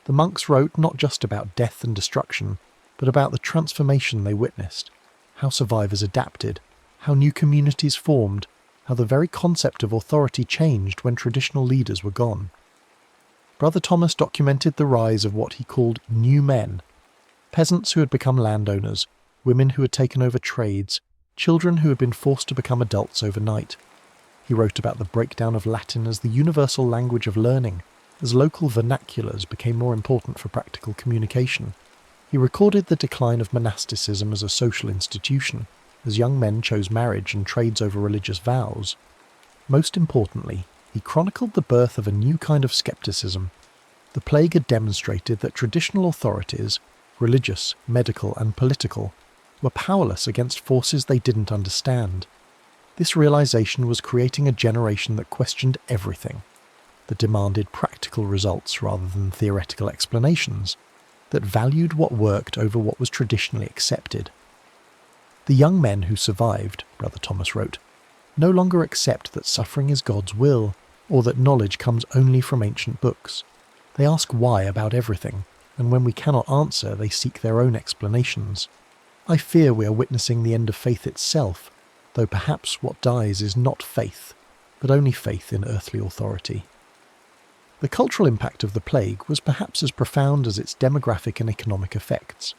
The monks wrote not just about death and destruction, but about the transformation they witnessed, how survivors adapted, how new communities formed, how the very concept of authority changed when traditional leaders were gone. Brother Thomas documented the rise of what he called new men, peasants who had become landowners, women who had taken over trades, children who had been forced to become adults overnight. He wrote about the breakdown of Latin as the universal language of learning, as local vernaculars became more important for practical communication. He recorded the decline of monasticism as a social institution, as young men chose marriage and trades over religious vows. Most importantly, he chronicled the birth of a new kind of skepticism. The plague had demonstrated that traditional authorities, religious, medical, and political, were powerless against forces they didn't understand. This realization was creating a generation that questioned everything, that demanded practical results rather than theoretical explanations, that valued what worked over what was traditionally accepted. The young men who survived, Brother Thomas wrote, no longer accept that suffering is God's will, or that knowledge comes only from ancient books. They ask why about everything, and when we cannot answer, they seek their own explanations. I fear we are witnessing the end of faith itself, though perhaps what dies is not faith, but only faith in earthly authority. The cultural impact of the plague was perhaps as profound as its demographic and economic effects.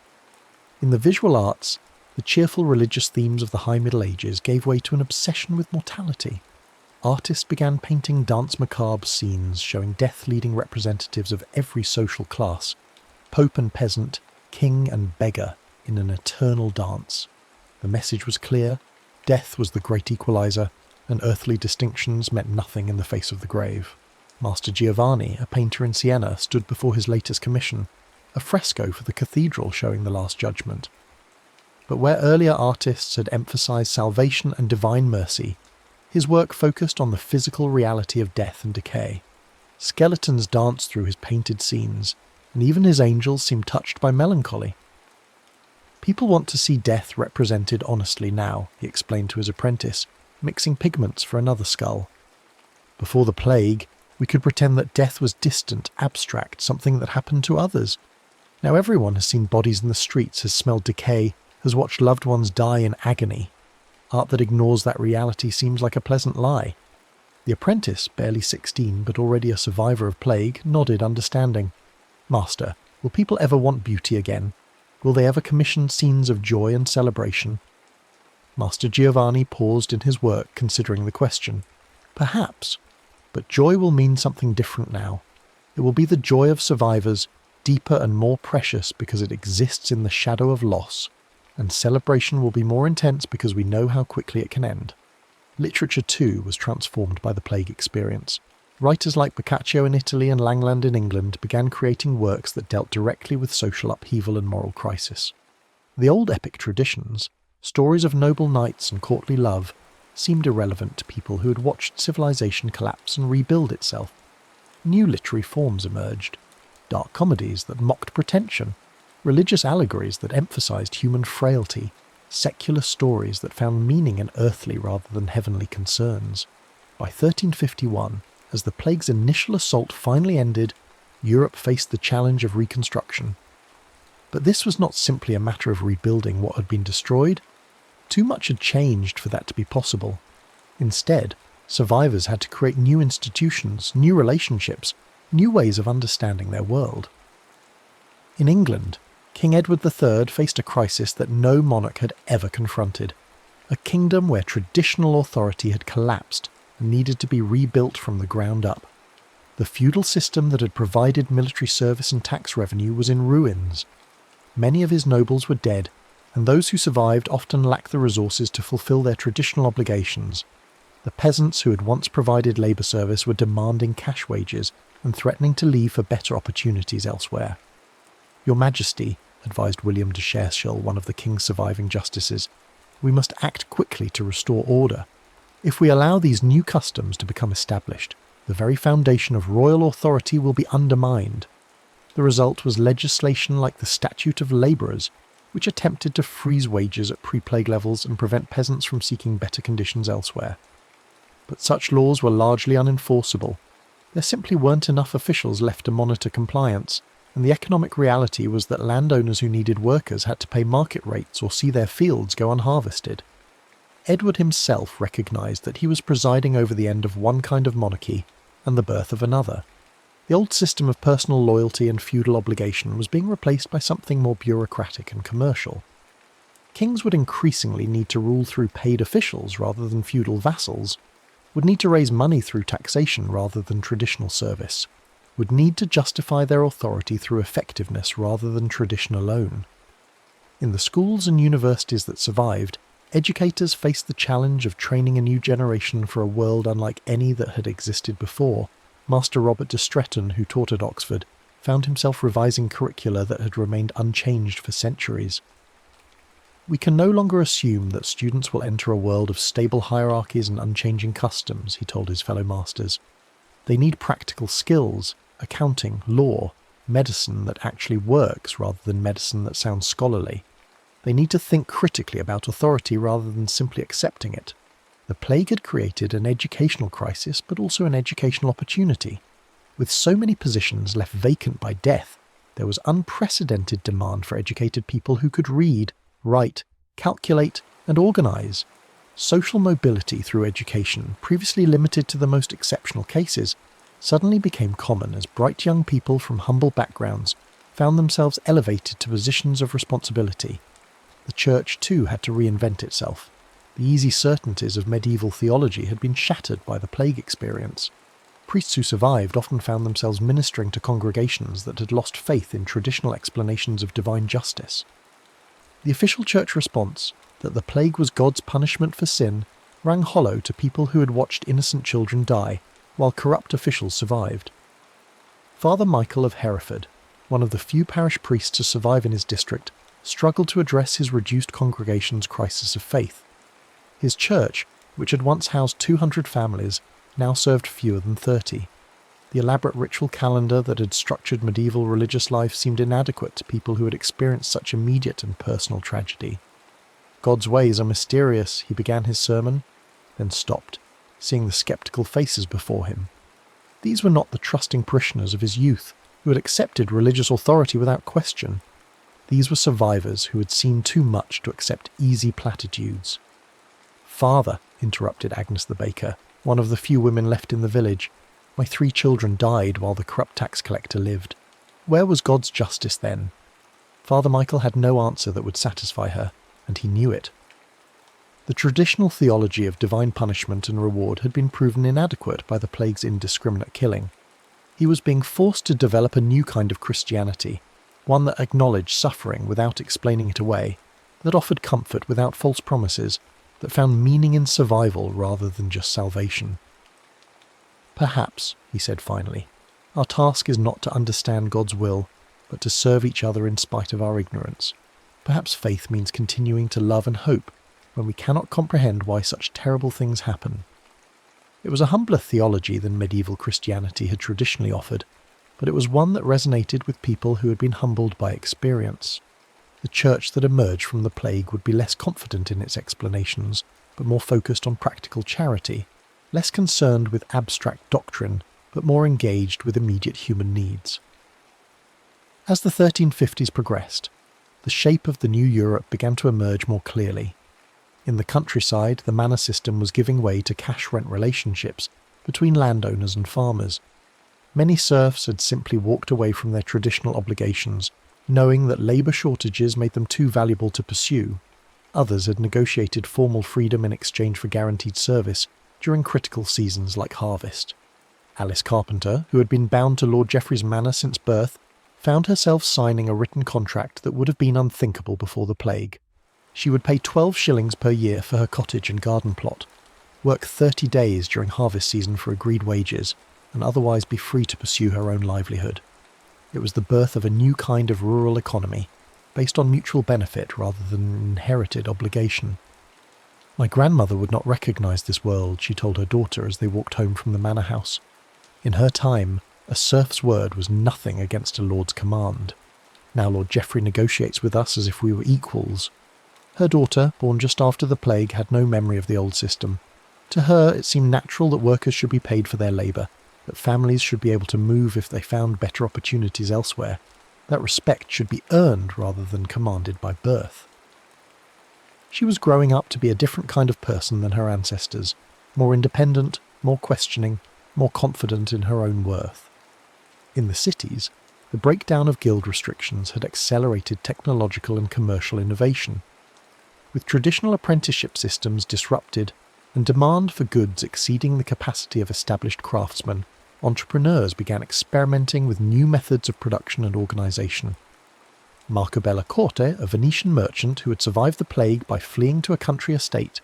In the visual arts, the cheerful religious themes of the High Middle Ages gave way to an obsession with mortality. Artists began painting danse macabre scenes showing death-leading representatives of every social class, pope and peasant, king and beggar, in an eternal dance. The message was clear: death was the great equalizer, and earthly distinctions meant nothing in the face of the grave. Master Giovanni, a painter in Siena, stood before his latest commission, a fresco for the cathedral showing the Last Judgment. But where earlier artists had emphasized salvation and divine mercy, his work focused on the physical reality of death and decay. Skeletons danced through his painted scenes, and even his angels seemed touched by melancholy. People want to see death represented honestly now, he explained to his apprentice, mixing pigments for another skull. Before the plague, we could pretend that death was distant, abstract, something that happened to others. Now everyone has seen bodies in the streets, has smelled decay, has watched loved ones die in agony. Art that ignores that reality seems like a pleasant lie. The apprentice, barely 16 but already a survivor of plague, nodded understanding. Master, will people ever want beauty again? Will they ever commission scenes of joy and celebration? Master Giovanni paused in his work, considering the question. Perhaps, but joy will mean something different now. It will be the joy of survivors, deeper and more precious because it exists in the shadow of loss, and celebration will be more intense because we know how quickly it can end. Literature too was transformed by the plague experience. Writers like Boccaccio in Italy and Langland in England began creating works that dealt directly with social upheaval and moral crisis. The old epic traditions, stories of noble knights and courtly love, seemed irrelevant to people who had watched civilization collapse and rebuild itself. New literary forms emerged, dark comedies that mocked pretension, religious allegories that emphasized human frailty, secular stories that found meaning in earthly rather than heavenly concerns. By 1351, as the plague's initial assault finally ended, Europe faced the challenge of reconstruction. But this was not simply a matter of rebuilding what had been destroyed. Too much had changed for that to be possible. Instead, survivors had to create new institutions, new relationships, new ways of understanding their world. In England, King Edward III faced a crisis that no monarch had ever confronted, a kingdom where traditional authority had collapsed and needed to be rebuilt from the ground up. The feudal system that had provided military service and tax revenue was in ruins. Many of his nobles were dead, and those who survived often lacked the resources to fulfill their traditional obligations. The peasants who had once provided labour service were demanding cash wages and threatening to leave for better opportunities elsewhere. "Your Majesty," advised William de Cherschel, one of the king's surviving justices, "we must act quickly to restore order. If we allow these new customs to become established, the very foundation of royal authority will be undermined." The result was legislation like the Statute of Labourers, which attempted to freeze wages at pre-plague levels and prevent peasants from seeking better conditions elsewhere. But such laws were largely unenforceable. There simply weren't enough officials left to monitor compliance, and the economic reality was that landowners who needed workers had to pay market rates or see their fields go unharvested. Edward himself recognised that he was presiding over the end of one kind of monarchy and the birth of another. The old system of personal loyalty and feudal obligation was being replaced by something more bureaucratic and commercial. Kings would increasingly need to rule through paid officials rather than feudal vassals, would need to raise money through taxation rather than traditional service, would need to justify their authority through effectiveness rather than tradition alone. In the schools and universities that survived, educators faced the challenge of training a new generation for a world unlike any that had existed before. Master Robert de Stretton, who taught at Oxford, found himself revising curricula that had remained unchanged for centuries. "We can no longer assume that students will enter a world of stable hierarchies and unchanging customs," he told his fellow masters. "They need practical skills, accounting, law, medicine that actually works rather than medicine that sounds scholarly. They need to think critically about authority rather than simply accepting it. The plague had created an educational crisis, but also an educational opportunity. With so many positions left vacant by death, there was unprecedented demand for educated people who could read, write, calculate, and organise. Social mobility through education, previously limited to the most exceptional cases, suddenly became common as bright young people from humble backgrounds found themselves elevated to positions of responsibility. The Church, too, had to reinvent itself. The easy certainties of medieval theology had been shattered by the plague experience. Priests who survived often found themselves ministering to congregations that had lost faith in traditional explanations of divine justice. The official church response, that the plague was God's punishment for sin, rang hollow to people who had watched innocent children die, while corrupt officials survived. Father Michael of Hereford, one of the few parish priests to survive in his district, struggled to address his reduced congregation's crisis of faith. His church, which had once housed 200 families, now served fewer than 30. The elaborate ritual calendar that had structured medieval religious life seemed inadequate to people who had experienced such immediate and personal tragedy. "God's ways are mysterious," he began his sermon, then stopped, seeing the sceptical faces before him. These were not the trusting parishioners of his youth, who had accepted religious authority without question. These were survivors who had seen too much to accept easy platitudes. "Father," interrupted Agnes the baker, one of the few women left in the village, "my 3 children died while the corrupt tax collector lived. Where was God's justice then?" Father Michael had no answer that would satisfy her, and he knew it. The traditional theology of divine punishment and reward had been proven inadequate by the plague's indiscriminate killing. He was being forced to develop a new kind of Christianity, one that acknowledged suffering without explaining it away, that offered comfort without false promises, that found meaning in survival rather than just salvation. "Perhaps," he said finally, "our task is not to understand God's will, but to serve each other in spite of our ignorance. Perhaps faith means continuing to love and hope when we cannot comprehend why such terrible things happen." It was a humbler theology than medieval Christianity had traditionally offered, but it was one that resonated with people who had been humbled by experience. The church that emerged from the plague would be less confident in its explanations, but more focused on practical charity, less concerned with abstract doctrine, but more engaged with immediate human needs. As the 1350s progressed, the shape of the new Europe began to emerge more clearly. In the countryside, the manor system was giving way to cash-rent relationships between landowners and farmers. Many serfs had simply walked away from their traditional obligations, knowing that labour shortages made them too valuable to pursue. Others had negotiated formal freedom in exchange for guaranteed service during critical seasons like harvest. Alice Carpenter, who had been bound to Lord Geoffrey's manor since birth, found herself signing a written contract that would have been unthinkable before the plague. She would pay 12 shillings per year for her cottage and garden plot, work 30 days during harvest season for agreed wages, and otherwise be free to pursue her own livelihood. It was the birth of a new kind of rural economy, based on mutual benefit rather than inherited obligation. My grandmother would not recognise this world, she told her daughter as they walked home from the manor house. In her time, a serf's word was nothing against a lord's command. Now Lord Geoffrey negotiates with us as if we were equals. Her daughter, born just after the plague, had no memory of the old system. To her, it seemed natural that workers should be paid for their labour, that families should be able to move if they found better opportunities elsewhere, that respect should be earned rather than commanded by birth. She was growing up to be a different kind of person than her ancestors, more independent, more questioning, more confident in her own worth. In the cities, the breakdown of guild restrictions had accelerated technological and commercial innovation. With traditional apprenticeship systems disrupted and demand for goods exceeding the capacity of established craftsmen, entrepreneurs began experimenting with new methods of production and organisation. Marco Bella Corte, a Venetian merchant who had survived the plague by fleeing to a country estate,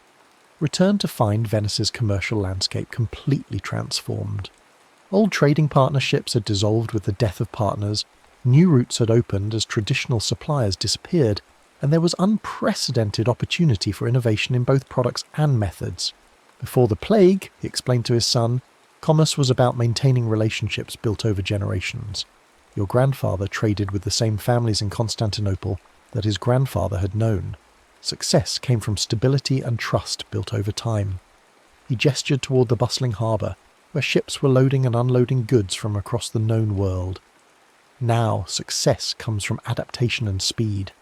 returned to find Venice's commercial landscape completely transformed. Old trading partnerships had dissolved with the death of partners, new routes had opened as traditional suppliers disappeared, and there was unprecedented opportunity for innovation in both products and methods. Before the plague, he explained to his son, commerce was about maintaining relationships built over generations. Your grandfather traded with the same families in Constantinople that his grandfather had known. Success came from stability and trust built over time. He gestured toward the bustling harbour, where ships were loading and unloading goods from across the known world. Now, success comes from adaptation and speed.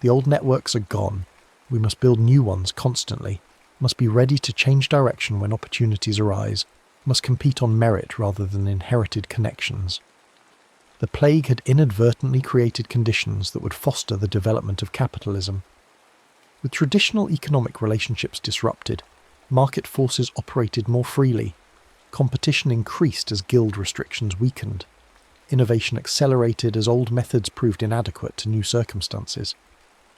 The old networks are gone. We must build new ones constantly, must be ready to change direction when opportunities arise, must compete on merit rather than inherited connections. The plague had inadvertently created conditions that would foster the development of capitalism. With traditional economic relationships disrupted, market forces operated more freely. Competition increased as guild restrictions weakened. Innovation accelerated as old methods proved inadequate to new circumstances.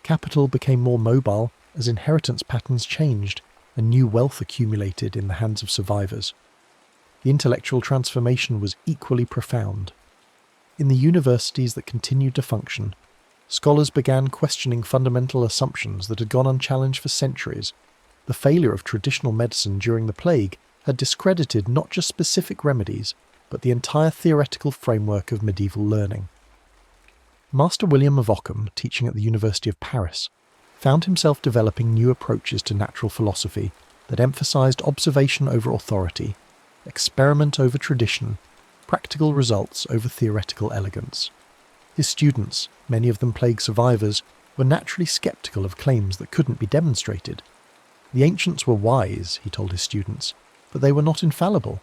Capital became more mobile as inheritance patterns changed and new wealth accumulated in the hands of survivors. The intellectual transformation was equally profound. In the universities that continued to function, scholars began questioning fundamental assumptions that had gone unchallenged for centuries. The failure of traditional medicine during the plague had discredited not just specific remedies, but the entire theoretical framework of medieval learning. Master William of Ockham, teaching at the University of Paris, found himself developing new approaches to natural philosophy that emphasized observation over authority, experiment over tradition, practical results over theoretical elegance. His students, many of them plague survivors, were naturally sceptical of claims that couldn't be demonstrated. The ancients were wise, he told his students, but they were not infallible.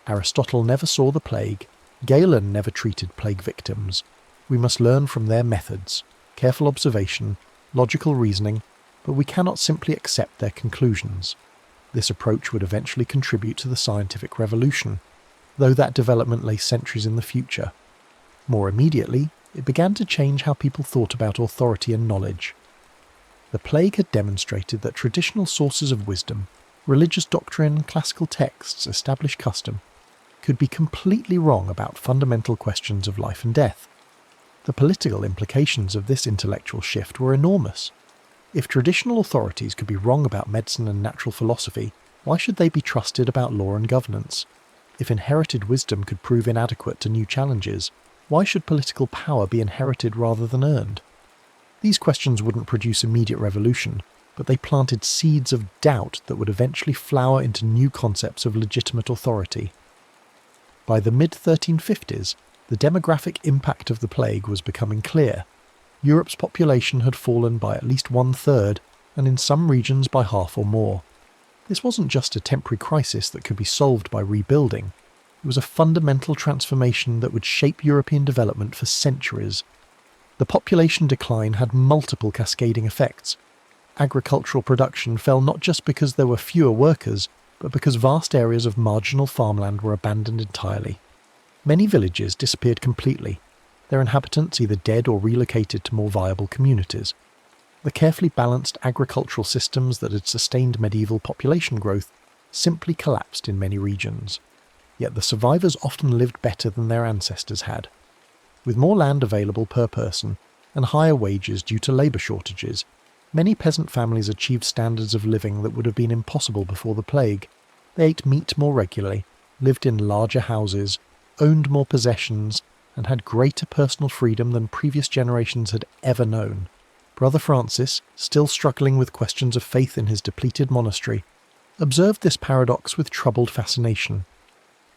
Aristotle never saw the plague, Galen never treated plague victims. We must learn from their methods, careful observation, logical reasoning, but we cannot simply accept their conclusions. This approach would eventually contribute to the scientific revolution, though that development lay centuries in the future. More immediately, it began to change how people thought about authority and knowledge. The plague had demonstrated that traditional sources of wisdom, religious doctrine, classical texts, established custom, could be completely wrong about fundamental questions of life and death. The political implications of this intellectual shift were enormous. If traditional authorities could be wrong about medicine and natural philosophy, why should they be trusted about law and governance? If inherited wisdom could prove inadequate to new challenges, why should political power be inherited rather than earned? These questions wouldn't produce immediate revolution, but they planted seeds of doubt that would eventually flower into new concepts of legitimate authority. By the mid-1350s, the demographic impact of the plague was becoming clear. Europe's population had fallen by at least 1/3, and in some regions by half or more. This wasn't just a temporary crisis that could be solved by rebuilding. It was a fundamental transformation that would shape European development for centuries. The population decline had multiple cascading effects. Agricultural production fell not just because there were fewer workers, but because vast areas of marginal farmland were abandoned entirely. Many villages disappeared completely, their inhabitants either dead or relocated to more viable communities. The carefully balanced agricultural systems that had sustained medieval population growth simply collapsed in many regions. Yet the survivors often lived better than their ancestors had. With more land available per person and higher wages due to labour shortages, many peasant families achieved standards of living that would have been impossible before the plague. They ate meat more regularly, lived in larger houses, owned more possessions, and had greater personal freedom than previous generations had ever known. Brother Francis, still struggling with questions of faith in his depleted monastery, observed this paradox with troubled fascination.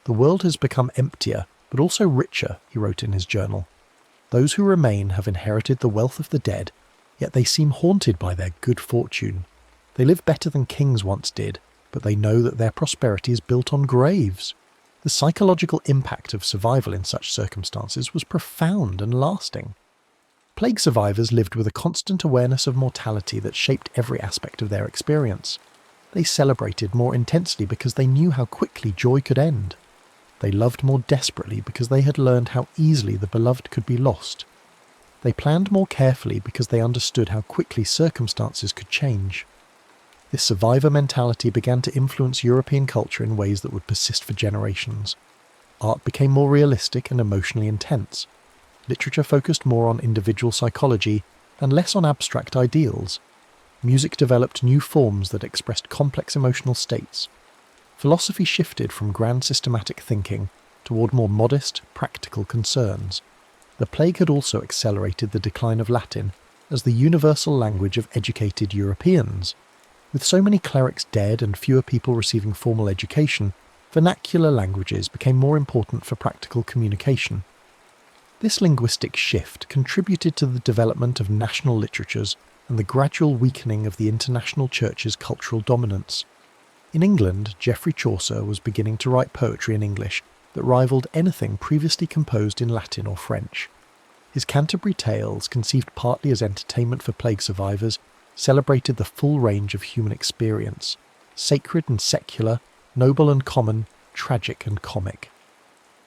The world has become emptier, but also richer, he wrote in his journal. Those who remain have inherited the wealth of the dead, yet they seem haunted by their good fortune. They live better than kings once did, but they know that their prosperity is built on graves. The psychological impact of survival in such circumstances was profound and lasting. Plague survivors lived with a constant awareness of mortality that shaped every aspect of their experience. They celebrated more intensely because they knew how quickly joy could end. They loved more desperately because they had learned how easily the beloved could be lost. They planned more carefully because they understood how quickly circumstances could change. This survivor mentality began to influence European culture in ways that would persist for generations. Art became more realistic and emotionally intense. Literature focused more on individual psychology and less on abstract ideals. Music developed new forms that expressed complex emotional states. Philosophy shifted from grand systematic thinking toward more modest, practical concerns. The plague had also accelerated the decline of Latin as the universal language of educated Europeans. With so many clerics dead and fewer people receiving formal education, vernacular languages became more important for practical communication. This linguistic shift contributed to the development of national literatures and the gradual weakening of the international church's cultural dominance. In England, Geoffrey Chaucer was beginning to write poetry in English that rivaled anything previously composed in Latin or French. His Canterbury Tales, conceived partly as entertainment for plague survivors, celebrated the full range of human experience, sacred and secular, noble and common, tragic and comic.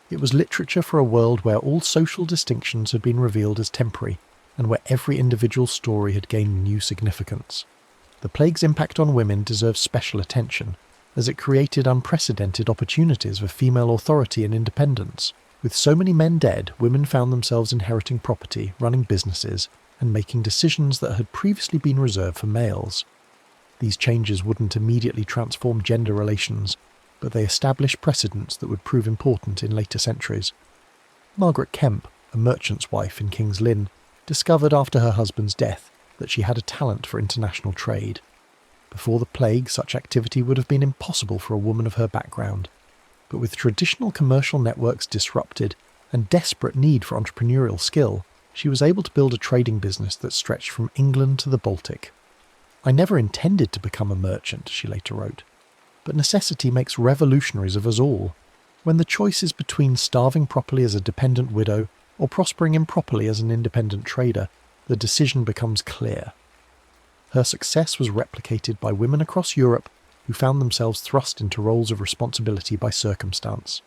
It was literature for a world where all social distinctions had been revealed as temporary, and where every individual story had gained new significance. The plague's impact on women deserves special attention, as it created unprecedented opportunities for female authority and independence. With so many men dead, women found themselves inheriting property, running businesses, and making decisions that had previously been reserved for males. These changes wouldn't immediately transform gender relations, but they established precedents that would prove important in later centuries. Margaret Kemp, a merchant's wife in King's Lynn, discovered after her husband's death that she had a talent for international trade. Before the plague, such activity would have been impossible for a woman of her background. But with traditional commercial networks disrupted and desperate need for entrepreneurial skill, she was able to build a trading business that stretched from England to the Baltic. "I never intended to become a merchant," she later wrote. "But necessity makes revolutionaries of us all. When the choice is between starving properly as a dependent widow or prospering improperly as an independent trader, the decision becomes clear." Her success was replicated by women across Europe who found themselves thrust into roles of responsibility by circumstance.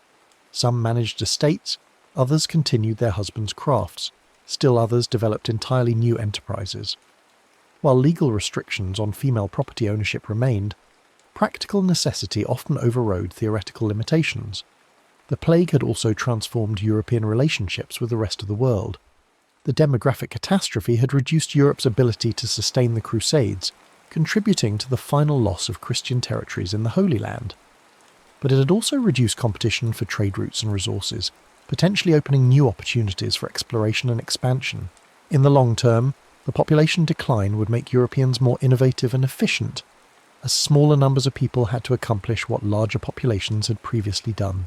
Some managed estates, others continued their husbands' crafts, still others developed entirely new enterprises. While legal restrictions on female property ownership remained, practical necessity often overrode theoretical limitations. The plague had also transformed European relationships with the rest of the world. The demographic catastrophe had reduced Europe's ability to sustain the Crusades, contributing to the final loss of Christian territories in the Holy Land. But it had also reduced competition for trade routes and resources, potentially opening new opportunities for exploration and expansion. In the long term, the population decline would make Europeans more innovative and efficient, as smaller numbers of people had to accomplish what larger populations had previously done.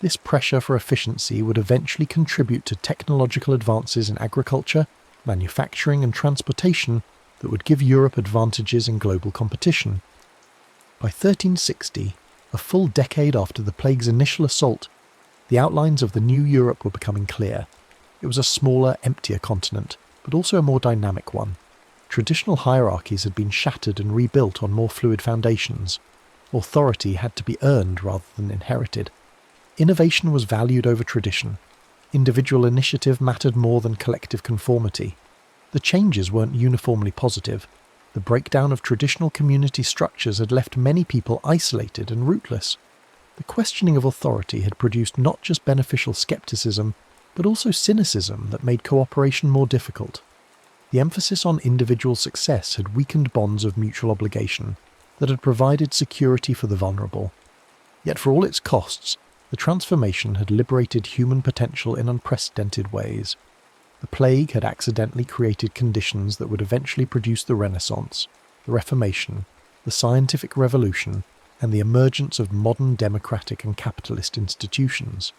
This pressure for efficiency would eventually contribute to technological advances in agriculture, manufacturing and transportation that would give Europe advantages in global competition. By 1360, a full decade after the plague's initial assault, the outlines of the new Europe were becoming clear. It was a smaller, emptier continent, but also a more dynamic one. Traditional hierarchies had been shattered and rebuilt on more fluid foundations. Authority had to be earned rather than inherited. Innovation was valued over tradition. Individual initiative mattered more than collective conformity. The changes weren't uniformly positive. The breakdown of traditional community structures had left many people isolated and rootless. The questioning of authority had produced not just beneficial skepticism, but also cynicism that made cooperation more difficult. The emphasis on individual success had weakened bonds of mutual obligation that had provided security for the vulnerable. Yet for all its costs, the transformation had liberated human potential in unprecedented ways. The plague had accidentally created conditions that would eventually produce the Renaissance, the Reformation, the scientific revolution, and the emergence of modern democratic and capitalist institutions.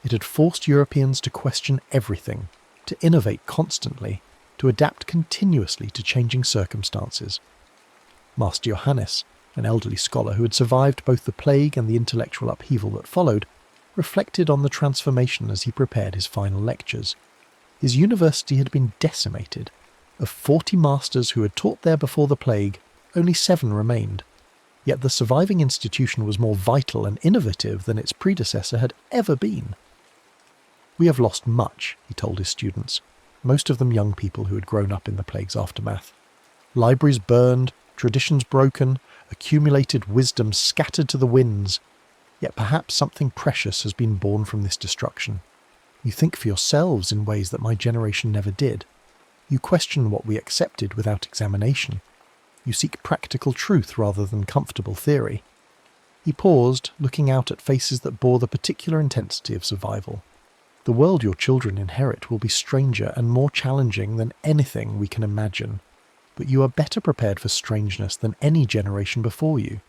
It had forced Europeans to question everything, to innovate constantly, to adapt continuously to changing circumstances. Master Johannes, an elderly scholar who had survived both the plague and the intellectual upheaval that followed, reflected on the transformation as he prepared his final lectures. His university had been decimated. Of 40 masters who had taught there before the plague, only 7 remained. Yet the surviving institution was more vital and innovative than its predecessor had ever been. "We have lost much," he told his students, most of them young people who had grown up in the plague's aftermath. "Libraries burned, traditions broken, accumulated wisdom scattered to the winds. Yet perhaps something precious has been born from this destruction. You think for yourselves in ways that my generation never did. You question what we accepted without examination. You seek practical truth rather than comfortable theory." He paused, looking out at faces that bore the particular intensity of survival. "The world your children inherit will be stranger and more challenging than anything we can imagine. But you are better prepared for strangeness than any generation before you.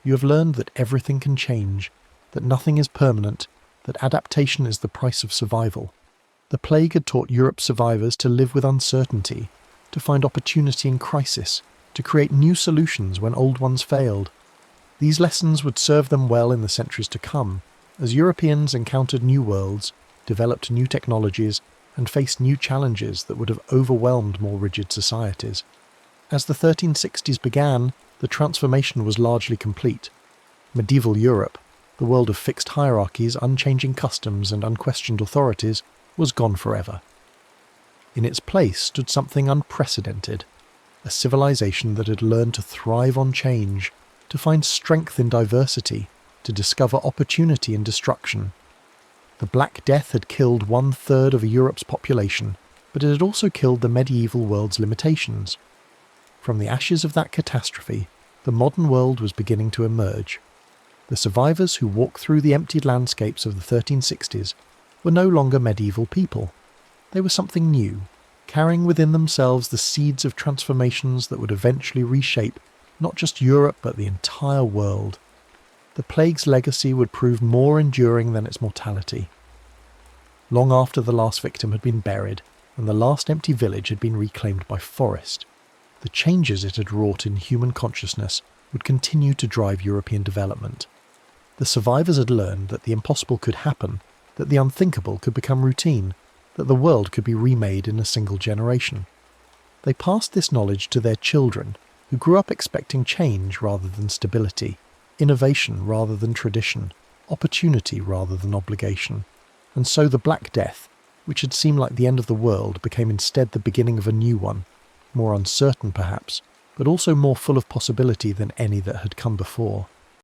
You have learned that everything can change, that nothing is permanent, that adaptation is the price of survival. The plague had taught Europe's survivors to live with uncertainty, to find opportunity in crisis, to create new solutions when old ones failed. These lessons would serve them well in the centuries to come, as Europeans encountered new worlds, developed new technologies, and faced new challenges that would have overwhelmed more rigid societies. As the 1360s began, the transformation was largely complete. Medieval Europe, the world of fixed hierarchies, unchanging customs, and unquestioned authorities, was gone forever. In its place stood something unprecedented, a civilization that had learned to thrive on change, to find strength in diversity, to discover opportunity in destruction. The Black Death had killed 1/3 of Europe's population, but it had also killed the medieval world's limitations. From the ashes of that catastrophe, the modern world was beginning to emerge. The survivors who walked through the emptied landscapes of the 1360s were no longer medieval people. They were something new, carrying within themselves the seeds of transformations that would eventually reshape not just Europe but the entire world. The plague's legacy would prove more enduring than its mortality. Long after the last victim had been buried and the last empty village had been reclaimed by forest, the changes it had wrought in human consciousness would continue to drive European development. The survivors had learned that the impossible could happen, that the unthinkable could become routine, that the world could be remade in a single generation. They passed this knowledge to their children, who grew up expecting change rather than stability, innovation rather than tradition, opportunity rather than obligation. And so the Black Death, which had seemed like the end of the world, became instead the beginning of a new one, more uncertain perhaps, but also more full of possibility than any that had come before.